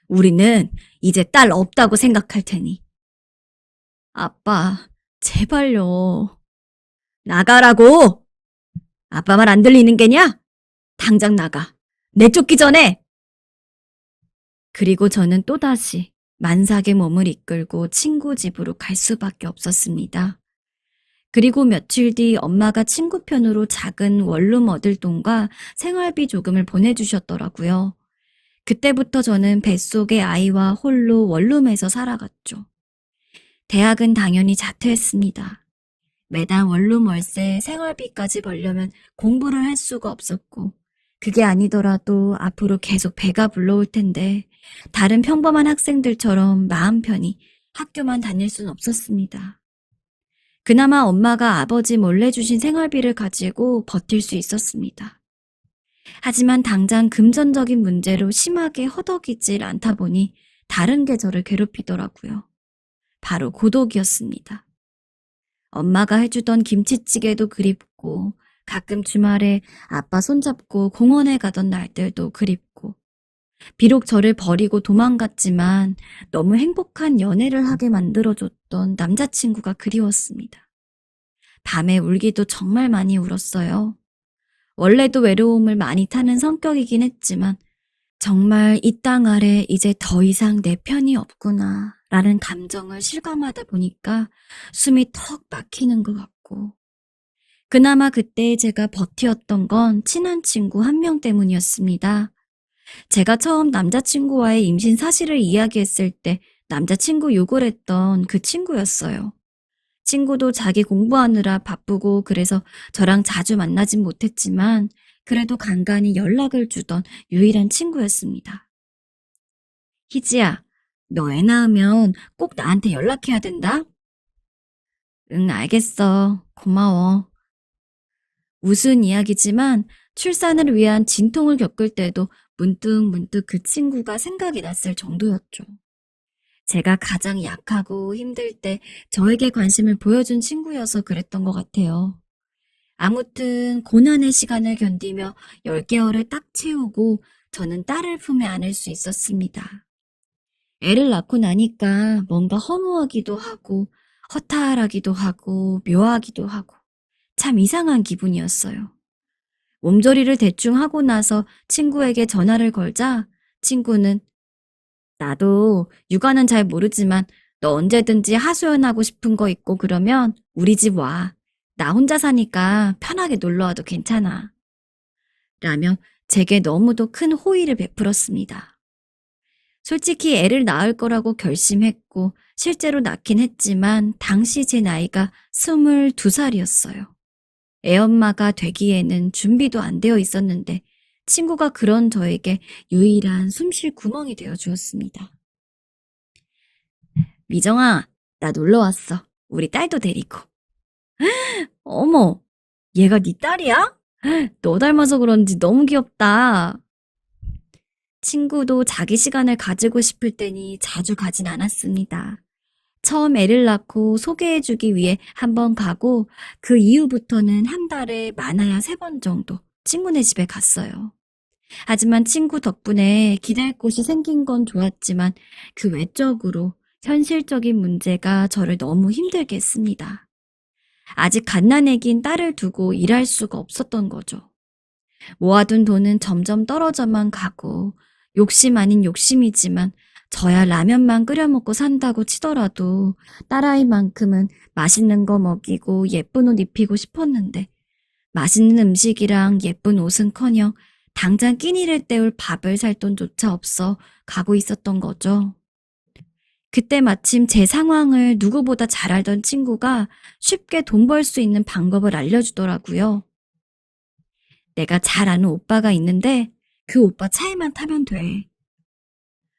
우리는 이제 딸 없다고 생각할 테니. 아빠, 제발요. 나가라고! 아빠 말 안 들리는 게냐? 당장 나가. 내쫓기 전에! 그리고 저는 또다시 만삭의 몸을 이끌고 친구 집으로 갈 수밖에 없었습니다. 그리고 며칠 뒤 엄마가 친구 편으로 작은 원룸 얻을 돈과 생활비 조금을 보내주셨더라고요. 그때부터 저는 뱃속의 아이와 홀로 원룸에서 살아갔죠. 대학은 당연히 자퇴했습니다. 매달 원룸 월세 생활비까지 벌려면 공부를 할 수가 없었고 그게 아니더라도 앞으로 계속 배가 불러올 텐데 다른 평범한 학생들처럼 마음 편히 학교만 다닐 순 없었습니다. 그나마 엄마가 아버지 몰래 주신 생활비를 가지고 버틸 수 있었습니다. 하지만 당장 금전적인 문제로 심하게 허덕이질 않다 보니 다른 게 저를 괴롭히더라고요. 바로 고독이었습니다. 엄마가 해주던 김치찌개도 그립고 가끔 주말에 아빠 손잡고 공원에 가던 날들도 그립고 비록 저를 버리고 도망갔지만 너무 행복한 연애를 하게 만들어줬던 남자친구가 그리웠습니다. 밤에 울기도 정말 많이 울었어요. 원래도 외로움을 많이 타는 성격이긴 했지만 정말 이 땅 아래 이제 더 이상 내 편이 없구나 라는 감정을 실감하다 보니까 숨이 턱 막히는 것 같고 그나마 그때 제가 버티었던 건 친한 친구 한 명 때문이었습니다. 제가 처음 남자친구와의 임신 사실을 이야기했을 때 남자친구 욕을 했던 그 친구였어요. 친구도 자기 공부하느라 바쁘고 그래서 저랑 자주 만나진 못했지만 그래도 간간히 연락을 주던 유일한 친구였습니다. 희지야, 너 애 낳으면 꼭 나한테 연락해야 된다? 응, 알겠어. 고마워. 우스운 이야기지만 출산을 위한 진통을 겪을 때도 문득 그 친구가 생각이 났을 정도였죠. 제가 가장 약하고 힘들 때 저에게 관심을 보여준 친구여서 그랬던 것 같아요. 아무튼 고난의 시간을 견디며 10개월을 딱 채우고 저는 딸을 품에 안을 수 있었습니다. 애를 낳고 나니까 뭔가 허무하기도 하고 허탈하기도 하고 묘하기도 하고 참 이상한 기분이었어요. 몸조리를 대충 하고 나서 친구에게 전화를 걸자 친구는 나도 육아는 잘 모르지만 너 언제든지 하소연하고 싶은 거 있고 그러면 우리 집 와. 나 혼자 사니까 편하게 놀러 와도 괜찮아. 라며 제게 너무도 큰 호의를 베풀었습니다. 솔직히 애를 낳을 거라고 결심했고 실제로 낳긴 했지만 당시 제 나이가 22살이었어요. 애엄마가 되기에는 준비도 안 되어 있었는데 친구가 그런 저에게 유일한 숨쉴 구멍이 되어 주었습니다. 미정아, 나 놀러 왔어. 우리 딸도 데리고. 어머, 얘가 네 딸이야? 너 닮아서 그런지 너무 귀엽다. 친구도 자기 시간을 가지고 싶을 때니 자주 가진 않았습니다. 처음 애를 낳고 소개해주기 위해 한 번 가고 그 이후부터는 한 달에 많아야 3번 정도 친구네 집에 갔어요. 하지만 친구 덕분에 기댈 곳이 생긴 건 좋았지만 그 외적으로 현실적인 문제가 저를 너무 힘들게 했습니다. 아직 갓난애긴 딸을 두고 일할 수가 없었던 거죠. 모아둔 돈은 점점 떨어져만 가고 욕심 아닌 욕심이지만 저야 라면만 끓여 먹고 산다고 치더라도 딸아이만큼은 맛있는 거 먹이고 예쁜 옷 입히고 싶었는데 맛있는 음식이랑 예쁜 옷은커녕 당장 끼니를 때울 밥을 살 돈조차 없어 가고 있었던 거죠. 그때 마침 제 상황을 누구보다 잘 알던 친구가 쉽게 돈 벌 수 있는 방법을 알려주더라고요. 내가 잘 아는 오빠가 있는데 그 오빠 차에만 타면 돼.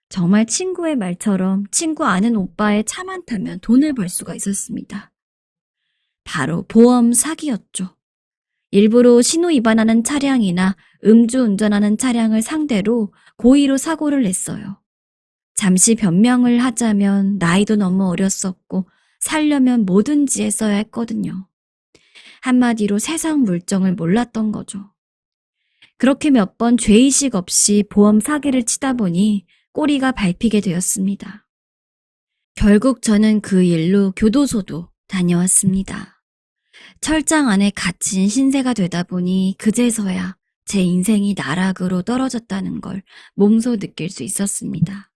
정말 친구의 말처럼 친구 아는 오빠의 차만 타면 돈을 벌 수가 있었습니다. 바로 보험 사기였죠. 일부러 신호 위반하는 차량이나 음주운전하는 차량을 상대로 고의로 사고를 냈어요. 잠시 변명을 하자면 나이도 너무 어렸었고 살려면 뭐든지 했어야 했거든요. 한마디로 세상 물정을 몰랐던 거죠. 그렇게 몇 번 죄의식 없이 보험 사기를 치다 보니 꼬리가 밟히게 되었습니다. 결국 저는 그 일로 교도소도 다녀왔습니다. 철장 안에 갇힌 신세가 되다 보니 그제서야 제 인생이 나락으로 떨어졌다는 걸 몸소 느낄 수 있었습니다.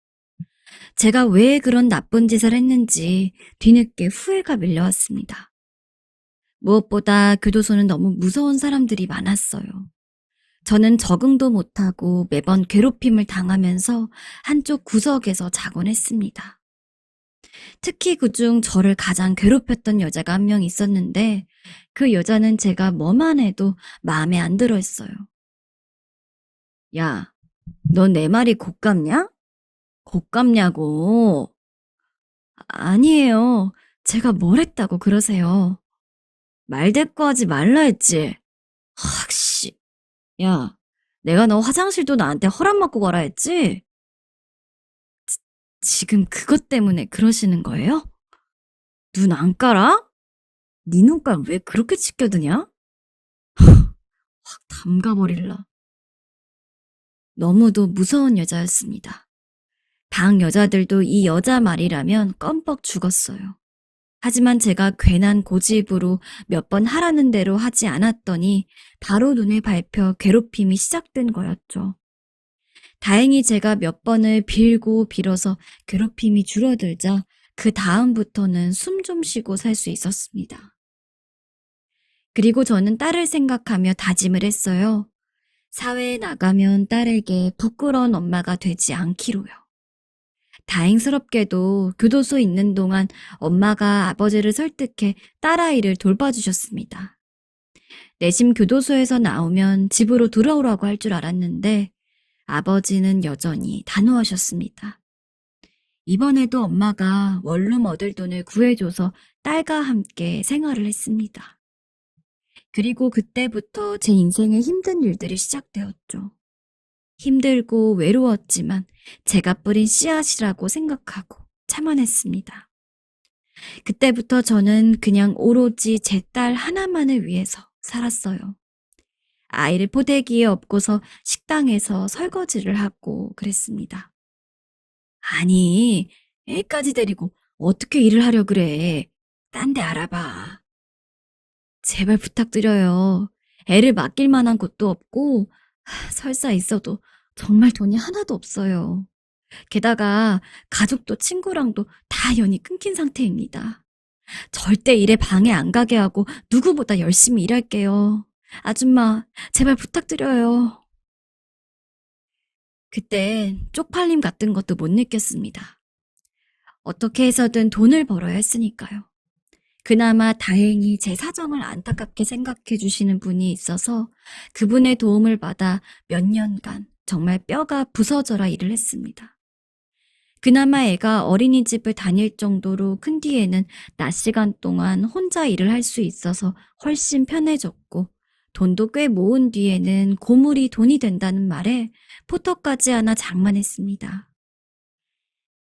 제가 왜 그런 나쁜 짓을 했는지 뒤늦게 후회가 밀려왔습니다. 무엇보다 교도소는 너무 무서운 사람들이 많았어요. 저는 적응도 못하고 매번 괴롭힘을 당하면서 한쪽 구석에서 자곤 했습니다. 특히 그중 저를 가장 괴롭혔던 여자가 한 명 있었는데 그 여자는 제가 뭐만 해도 마음에 안 들어 했어요. 야, 넌 내 말이 곶감냐? 곶감냐고. 아니에요. 제가 뭘 했다고 그러세요. 말대꾸하지 말라 했지. 확씨. 야, 내가 너 화장실도 나한테 허락 받고 가라 했지? 지금 그것 때문에 그러시는 거예요? 눈 안 깔아? 네 눈깔 왜 그렇게 치켜드냐? 확 담가버릴라. 너무도 무서운 여자였습니다. 방 여자들도 이 여자 말이라면 껌뻑 죽었어요. 하지만 제가 괜한 고집으로 몇 번 하라는 대로 하지 않았더니 바로 눈에 밟혀 괴롭힘이 시작된 거였죠. 다행히 제가 몇 번을 빌고 빌어서 괴롭힘이 줄어들자 그 다음부터는 숨 좀 쉬고 살 수 있었습니다. 그리고 저는 딸을 생각하며 다짐을 했어요. 사회에 나가면 딸에게 부끄러운 엄마가 되지 않기로요. 다행스럽게도 교도소에 있는 동안 엄마가 아버지를 설득해 딸아이를 돌봐주셨습니다. 내심 교도소에서 나오면 집으로 돌아오라고 할 줄 알았는데 아버지는 여전히 단호하셨습니다. 이번에도 엄마가 원룸 얻을 돈을 구해줘서 딸과 함께 생활을 했습니다. 그리고 그때부터 제 인생에 힘든 일들이 시작되었죠. 힘들고 외로웠지만 제가 뿌린 씨앗이라고 생각하고 참아냈습니다. 그때부터 저는 그냥 오로지 제 딸 하나만을 위해서 살았어요. 아이를 포대기에 업고서 식당에서 설거지를 하고 그랬습니다. 아니, 애까지 데리고 어떻게 일을 하려 그래. 딴 데 알아봐. 제발 부탁드려요. 애를 맡길 만한 곳도 없고 설사 있어도 정말 돈이 하나도 없어요. 게다가 가족도 친구랑도 다 연이 끊긴 상태입니다. 절대 일에 방해 안 가게 하고 누구보다 열심히 일할게요. 아줌마, 제발 부탁드려요. 그때 쪽팔림 같은 것도 못 느꼈습니다. 어떻게 해서든 돈을 벌어야 했으니까요. 그나마 다행히 제 사정을 안타깝게 생각해 주시는 분이 있어서 그분의 도움을 받아 몇 년간 정말 뼈가 부서져라 일을 했습니다. 그나마 애가 어린이집을 다닐 정도로 큰 뒤에는 낮 시간 동안 혼자 일을 할 수 있어서 훨씬 편해졌고, 돈도 꽤 모은 뒤에는 고물이 돈이 된다는 말에 포터까지 하나 장만했습니다.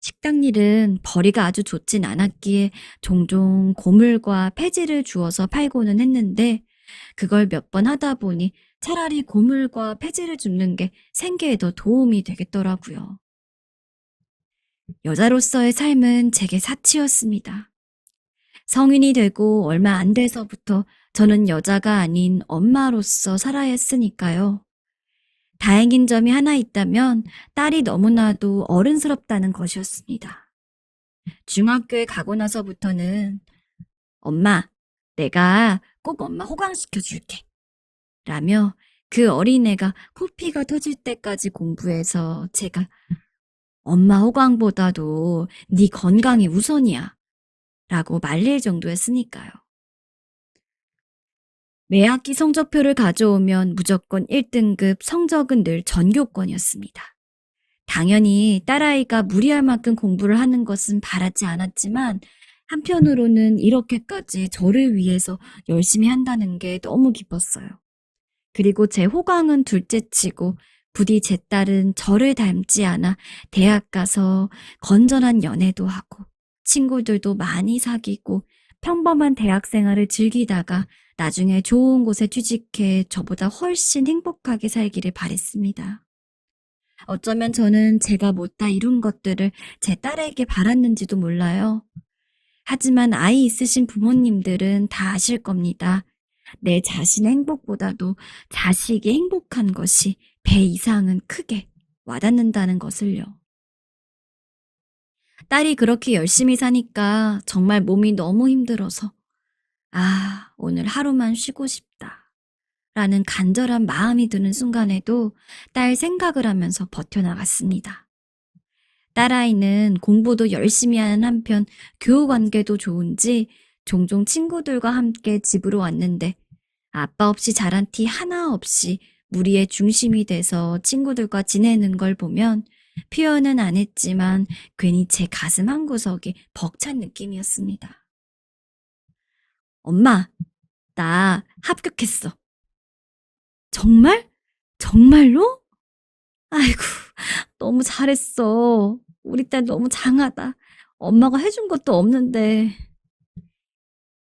식당 일은 벌이가 아주 좋진 않았기에 종종 고물과 폐지를 주어서 팔고는 했는데, 그걸 몇 번 하다 보니 차라리 고물과 폐지를 줍는 게 생계에 더 도움이 되겠더라고요. 여자로서의 삶은 제게 사치였습니다. 성인이 되고 얼마 안 돼서부터 저는 여자가 아닌 엄마로서 살아야 했으니까요. 다행인 점이 하나 있다면 딸이 너무나도 어른스럽다는 것이었습니다. 중학교에 가고 나서부터는 엄마, 내가 꼭 엄마 호강시켜 줄게. 라며 그 어린애가 코피가 터질 때까지 공부해서 제가 엄마 호강보다도 네 건강이 우선이야 라고 말릴 정도였으니까요. 매 학기 성적표를 가져오면 무조건 1등급, 성적은 늘 전교권이었습니다. 당연히 딸아이가 무리할 만큼 공부를 하는 것은 바라지 않았지만 한편으로는 이렇게까지 저를 위해서 열심히 한다는 게 너무 기뻤어요. 그리고 제 호강은 둘째치고 부디 제 딸은 저를 닮지 않아 대학 가서 건전한 연애도 하고 친구들도 많이 사귀고 평범한 대학 생활을 즐기다가 나중에 좋은 곳에 취직해 저보다 훨씬 행복하게 살기를 바랬습니다. 어쩌면 저는 제가 못다 이룬 것들을 제 딸에게 바랐는지도 몰라요. 하지만 아이 있으신 부모님들은 다 아실 겁니다. 내 자신의 행복보다도 자식이 행복한 것이 배 이상은 크게 와닿는다는 것을요. 딸이 그렇게 열심히 사니까 정말 몸이 너무 힘들어서 오늘 하루만 쉬고 싶다 라는 간절한 마음이 드는 순간에도 딸 생각을 하면서 버텨나갔습니다. 딸아이는 공부도 열심히 하는 한편 교우 관계도 좋은지 종종 친구들과 함께 집으로 왔는데 아빠 없이 자란 티 하나 없이 무리의 중심이 돼서 친구들과 지내는 걸 보면 표현은 안 했지만 괜히 제 가슴 한구석이 벅찬 느낌이었습니다. 엄마, 나 합격했어. 정말? 정말로? 아이고, 너무 잘했어. 우리 딸 너무 장하다. 엄마가 해준 것도 없는데.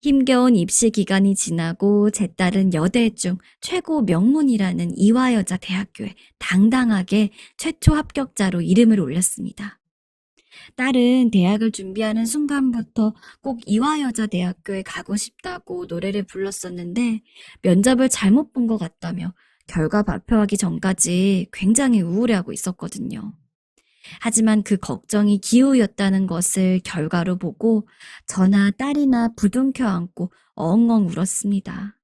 힘겨운 입시 기간이 지나고 제 딸은 여대 중 최고 명문이라는 이화여자 대학교에 당당하게 최초 합격자로 이름을 올렸습니다. 딸은 대학을 준비하는 순간부터 꼭 이화여자 대학교에 가고 싶다고 노래를 불렀었는데 면접을 잘못 본 것 같다며 결과 발표하기 전까지 굉장히 우울해하고 있었거든요. 하지만 그 걱정이 기우였다는 것을 결과로 보고 저나 딸이나 부둥켜 안고 엉엉 울었습니다.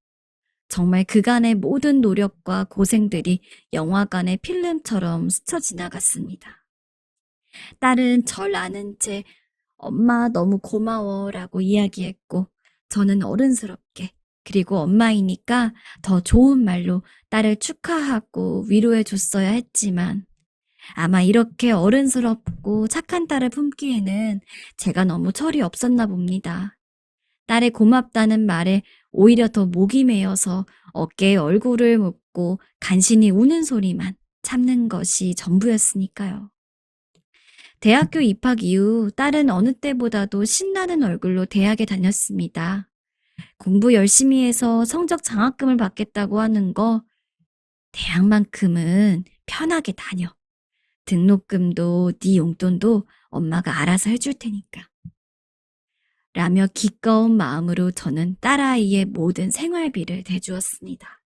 정말 그간의 모든 노력과 고생들이 영화관의 필름처럼 스쳐 지나갔습니다. 딸은 절 아는 채 엄마 너무 고마워 라고 이야기했고 저는 어른스럽게 그리고 엄마이니까 더 좋은 말로 딸을 축하하고 위로해 줬어야 했지만 아마 이렇게 어른스럽고 착한 딸을 품기에는 제가 너무 철이 없었나 봅니다. 딸의 고맙다는 말에 오히려 더 목이 메어서 어깨에 얼굴을 묻고 간신히 우는 소리만 참는 것이 전부였으니까요. 대학교 입학 이후 딸은 어느 때보다도 신나는 얼굴로 대학에 다녔습니다. 공부 열심히 해서 성적 장학금을 받겠다고 하는 거 대학만큼은 편하게 다녀. 등록금도 네 용돈도 엄마가 알아서 해줄 테니까. 라며 기꺼운 마음으로 저는 딸아이의 모든 생활비를 대주었습니다.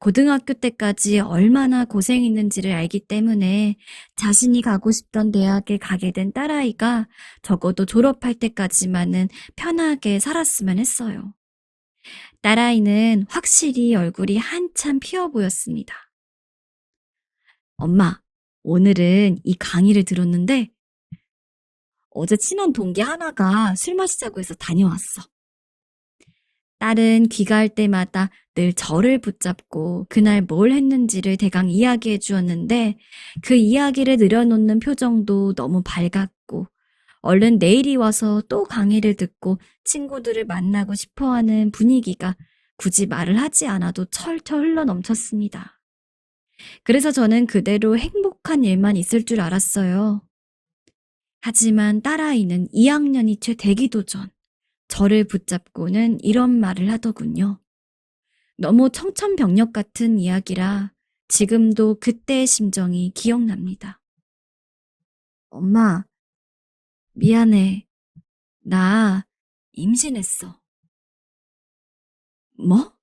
고등학교 때까지 얼마나 고생했는지를 알기 때문에 자신이 가고 싶던 대학에 가게 된 딸아이가 적어도 졸업할 때까지만은 편하게 살았으면 했어요. 딸아이는 확실히 얼굴이 한참 피어 보였습니다. 엄마, 오늘은 이 강의를 들었는데 어제 친한 동기 하나가 술 마시자고 해서 다녀왔어. 딸은 귀가할 때마다 늘 저를 붙잡고 그날 뭘 했는지를 대강 이야기해 주었는데 그 이야기를 늘어놓는 표정도 너무 밝았고 얼른 내일이 와서 또 강의를 듣고 친구들을 만나고 싶어 하는 분위기가 굳이 말을 하지 않아도 철철 흘러 넘쳤습니다. 그래서 저는 그대로 행복한 일만 있을 줄 알았어요. 하지만 딸아이는 2학년이 채 되기도 전 저를 붙잡고는 이런 말을 하더군요. 너무 청천벽력 같은 이야기라 지금도 그때의 심정이 기억납니다. 엄마, 미안해. 나 임신했어. 뭐?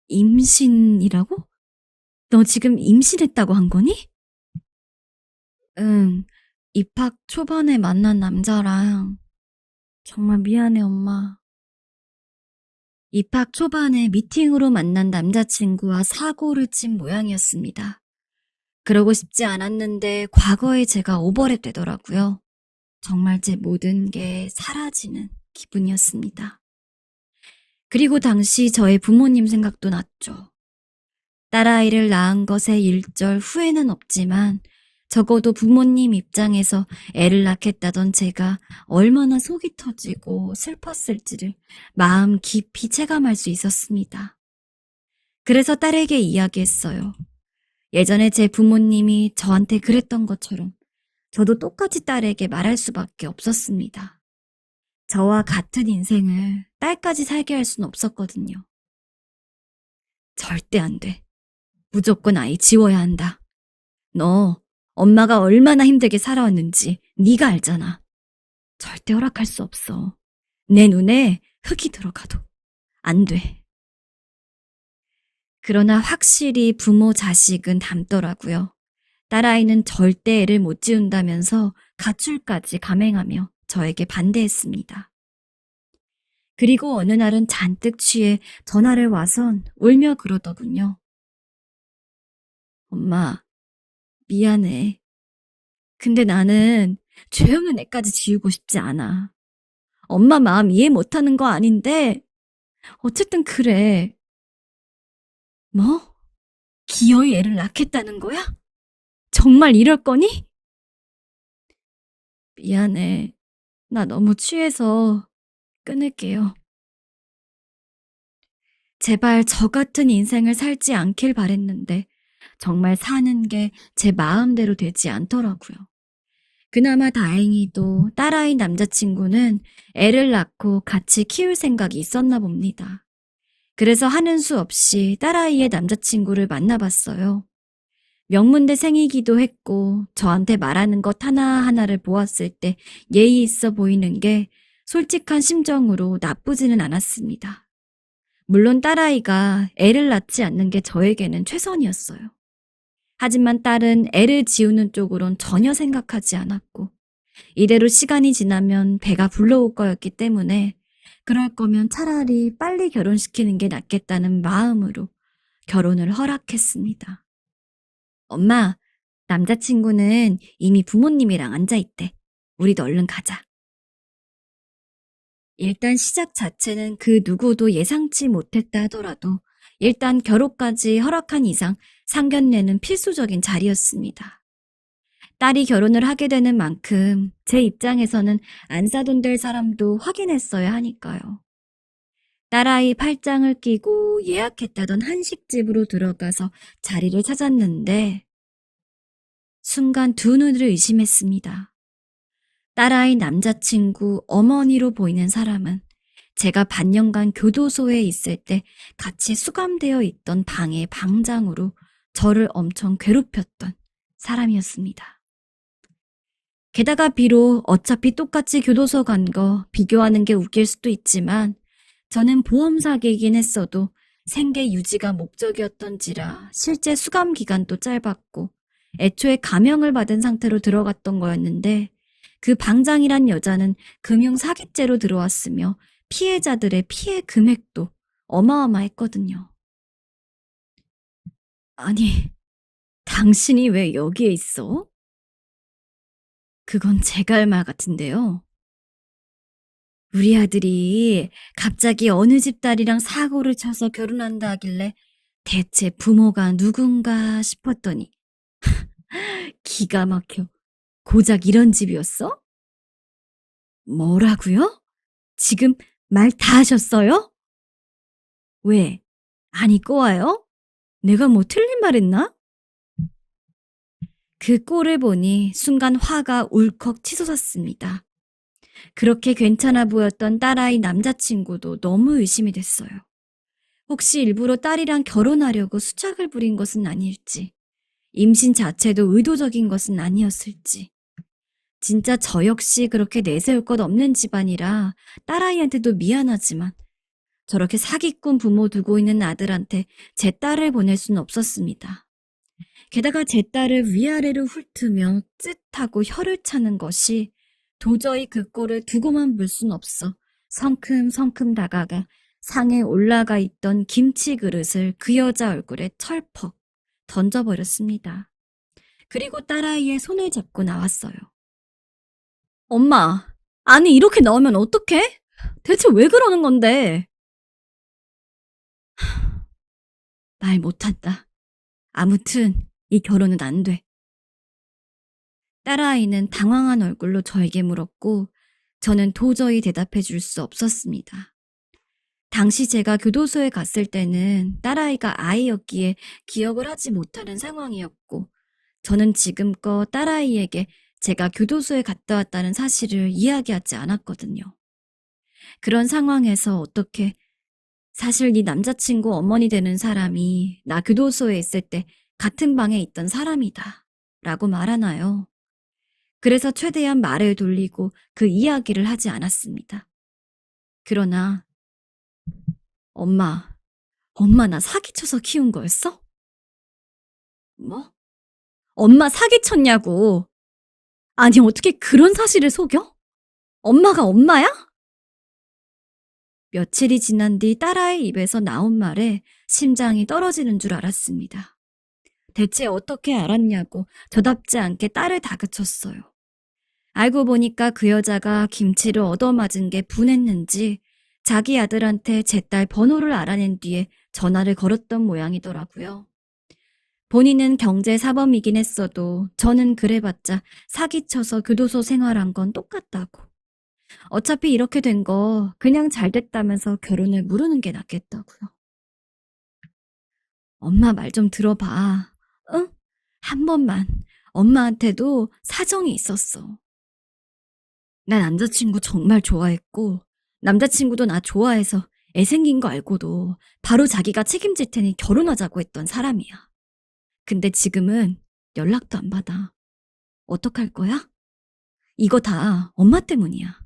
임신이라고? 너 지금 임신했다고 한 거니? 응, 입학 초반에 만난 남자랑. 정말 미안해, 엄마. 입학 초반에 미팅으로 만난 남자친구와 사고를 친 모양이었습니다. 그러고 싶지 않았는데 과거에 제가 오버랩 되더라고요. 정말 제 모든 게 사라지는 기분이었습니다. 그리고 당시 저의 부모님 생각도 났죠. 딸아이를 낳은 것에 일절 후회는 없지만 적어도 부모님 입장에서 애를 낳겠다던 제가 얼마나 속이 터지고 슬펐을지를 마음 깊이 체감할 수 있었습니다. 그래서 딸에게 이야기했어요. 예전에 제 부모님이 저한테 그랬던 것처럼 저도 똑같이 딸에게 말할 수밖에 없었습니다. 저와 같은 인생을 딸까지 살게 할 순 없었거든요. 절대 안 돼. 무조건 아이 지워야 한다. 너 엄마가 얼마나 힘들게 살아왔는지 네가 알잖아. 절대 허락할 수 없어. 내 눈에 흙이 들어가도 안 돼. 그러나 확실히 부모 자식은 닮더라고요. 딸아이는 절대 애를 못 지운다면서 가출까지 감행하며 저에게 반대했습니다. 그리고 어느 날은 잔뜩 취해 전화를 와선 울며 그러더군요. 엄마, 미안해. 근데 나는 죄 없는 애까지 지우고 싶지 않아. 엄마 마음 이해 못하는 거 아닌데 어쨌든 그래. 뭐? 기어이 애를 낳겠다는 거야? 정말 이럴 거니? 미안해. 나 너무 취해서 끊을게요. 제발 저 같은 인생을 살지 않길 바랬는데 정말 사는 게 제 마음대로 되지 않더라고요. 그나마 다행히도 딸아이 남자친구는 애를 낳고 같이 키울 생각이 있었나 봅니다. 그래서 하는 수 없이 딸아이의 남자친구를 만나봤어요. 명문대생이기도 했고 저한테 말하는 것 하나하나를 보았을 때 예의 있어 보이는 게 솔직한 심정으로 나쁘지는 않았습니다. 물론 딸아이가 애를 낳지 않는 게 저에게는 최선이었어요. 하지만 딸은 애를 지우는 쪽으론 전혀 생각하지 않았고 이대로 시간이 지나면 배가 불러올 거였기 때문에 그럴 거면 차라리 빨리 결혼시키는 게 낫겠다는 마음으로 결혼을 허락했습니다. 엄마, 남자친구는 이미 부모님이랑 앉아있대. 우리도 얼른 가자. 일단 시작 자체는 그 누구도 예상치 못했다 하더라도 일단 결혼까지 허락한 이상 상견례는 필수적인 자리였습니다. 딸이 결혼을 하게 되는 만큼 제 입장에서는 안 사돈 될 사람도 확인했어야 하니까요. 딸아이 팔짱을 끼고 예약했다던 한식집으로 들어가서 자리를 찾았는데 순간 두 눈을 의심했습니다. 딸아이 남자친구 어머니로 보이는 사람은 제가 반년간 교도소에 있을 때 같이 수감되어 있던 방의 방장으로 저를 엄청 괴롭혔던 사람이었습니다. 게다가 비록 어차피 똑같이 교도소 간 거 비교하는 게 웃길 수도 있지만 저는 보험 사기이긴 했어도 생계 유지가 목적이었던지라 실제 수감 기간도 짧았고 애초에 감형을 받은 상태로 들어갔던 거였는데 그 방장이란 여자는 금융 사기죄로 들어왔으며 피해자들의 피해 금액도 어마어마했거든요. 아니, 당신이 왜 여기에 있어? 그건 제가 할 말 같은데요. 우리 아들이 갑자기 어느 집 딸이랑 사고를 쳐서 결혼한다 하길래 대체 부모가 누군가 싶었더니 기가 막혀. 고작 이런 집이었어? 뭐라고요? 지금 말 다 하셨어요? 왜? 아니 꼬아요? 내가 뭐 틀린 말 했나? 그 꼴을 보니 순간 화가 울컥 치솟았습니다. 그렇게 괜찮아 보였던 딸아이 남자친구도 너무 의심이 됐어요. 혹시 일부러 딸이랑 결혼하려고 수작을 부린 것은 아닐지, 임신 자체도 의도적인 것은 아니었을지, 진짜 저 역시 그렇게 내세울 것 없는 집안이라 딸아이한테도 미안하지만 저렇게 사기꾼 부모 두고 있는 아들한테 제 딸을 보낼 수는 없었습니다. 게다가 제 딸을 위아래로 훑으며 쯧하고 혀를 차는 것이 도저히 그 꼴을 두고만 볼 순 없어 성큼성큼 다가가 상에 올라가 있던 김치 그릇을 그 여자 얼굴에 털퍽 던져버렸습니다. 그리고 딸아이의 손을 잡고 나왔어요. 엄마, 아니 이렇게 나오면 어떡해? 대체 왜 그러는 건데? 말 못한다. 아무튼 이 결혼은 안 돼. 딸아이는 당황한 얼굴로 저에게 물었고 저는 도저히 대답해 줄 수 없었습니다. 당시 제가 교도소에 갔을 때는 딸아이가 아이였기에 기억을 하지 못하는 상황이었고 저는 지금껏 딸아이에게 제가 교도소에 갔다 왔다는 사실을 이야기하지 않았거든요. 그런 상황에서 어떻게 사실 네 남자친구 어머니 되는 사람이 나 교도소에 있을 때 같은 방에 있던 사람이다 라고 말하나요? 그래서 최대한 말을 돌리고 그 이야기를 하지 않았습니다. 그러나 엄마 나 사기쳐서 키운 거였어? 뭐? 엄마 사기쳤냐고. 아니 어떻게 그런 사실을 속여? 엄마가 엄마야? 며칠이 지난 뒤 딸아이 입에서 나온 말에 심장이 떨어지는 줄 알았습니다. 대체 어떻게 알았냐고 저답지 않게 딸을 다그쳤어요. 알고 보니까 그 여자가 김치를 얻어맞은 게 분했는지 자기 아들한테 제 딸 번호를 알아낸 뒤에 전화를 걸었던 모양이더라고요. 본인은 경제사범이긴 했어도 저는 그래봤자 사기쳐서 교도소 생활한 건 똑같다고. 어차피 이렇게 된 거 그냥 잘 됐다면서 결혼을 무르는 게 낫겠다고요. 엄마 말 좀 들어봐. 응? 한 번만. 엄마한테도 사정이 있었어. 나 남자친구 정말 좋아했고 남자친구도 나 좋아해서 애 생긴 거 알고도 바로 자기가 책임질 테니 결혼하자고 했던 사람이야. 근데 지금은 연락도 안 받아. 어떡할 거야? 이거 다 엄마 때문이야.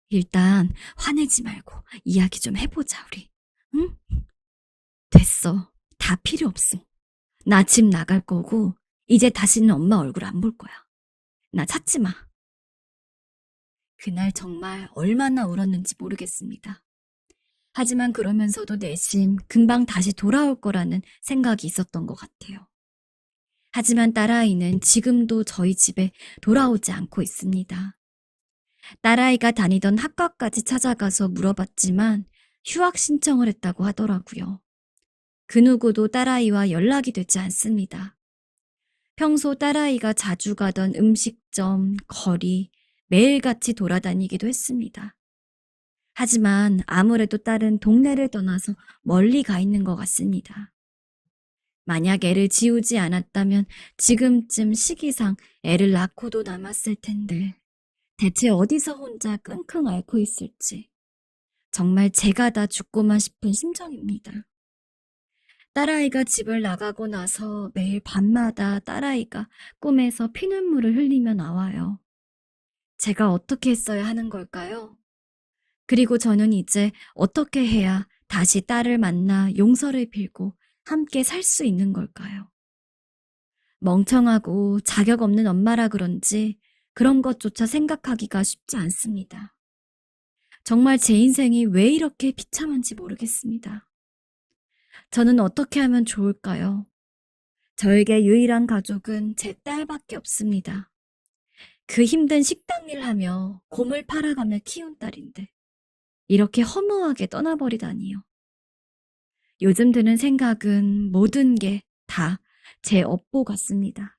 일단 화내지 말고 이야기 좀 해보자 우리. 응? 됐어. 다 필요 없어. 나 집 나갈 거고 이제 다시는 엄마 얼굴 안 볼 거야. 나 찾지 마. 그날 정말 얼마나 울었는지 모르겠습니다. 하지만 그러면서도 내심 금방 다시 돌아올 거라는 생각이 있었던 것 같아요. 하지만 딸아이는 지금도 저희 집에 돌아오지 않고 있습니다. 딸아이가 다니던 학과까지 찾아가서 물어봤지만 휴학 신청을 했다고 하더라고요. 그 누구도 딸아이와 연락이 되지 않습니다. 평소 딸아이가 자주 가던 음식점, 거리, 매일같이 돌아다니기도 했습니다. 하지만 아무래도 딸은 동네를 떠나서 멀리 가 있는 것 같습니다. 만약 애를 지우지 않았다면 지금쯤 시기상 애를 낳고도 남았을 텐데 대체 어디서 혼자 끙끙 앓고 있을지 정말 제가 다 죽고만 싶은 심정입니다. 딸아이가 집을 나가고 나서 매일 밤마다 딸아이가 꿈에서 피눈물을 흘리며 나와요. 제가 어떻게 했어야 하는 걸까요? 그리고 저는 이제 어떻게 해야 다시 딸을 만나 용서를 빌고 함께 살 수 있는 걸까요? 멍청하고 자격 없는 엄마라 그런지 그런 것조차 생각하기가 쉽지 않습니다. 정말 제 인생이 왜 이렇게 비참한지 모르겠습니다. 저는 어떻게 하면 좋을까요? 저에게 유일한 가족은 제 딸밖에 없습니다. 그 힘든 식당 일 하며 곰을 팔아가며 키운 딸인데 이렇게 허무하게 떠나버리다니요. 요즘 드는 생각은 모든 게 다 제 업보 같습니다.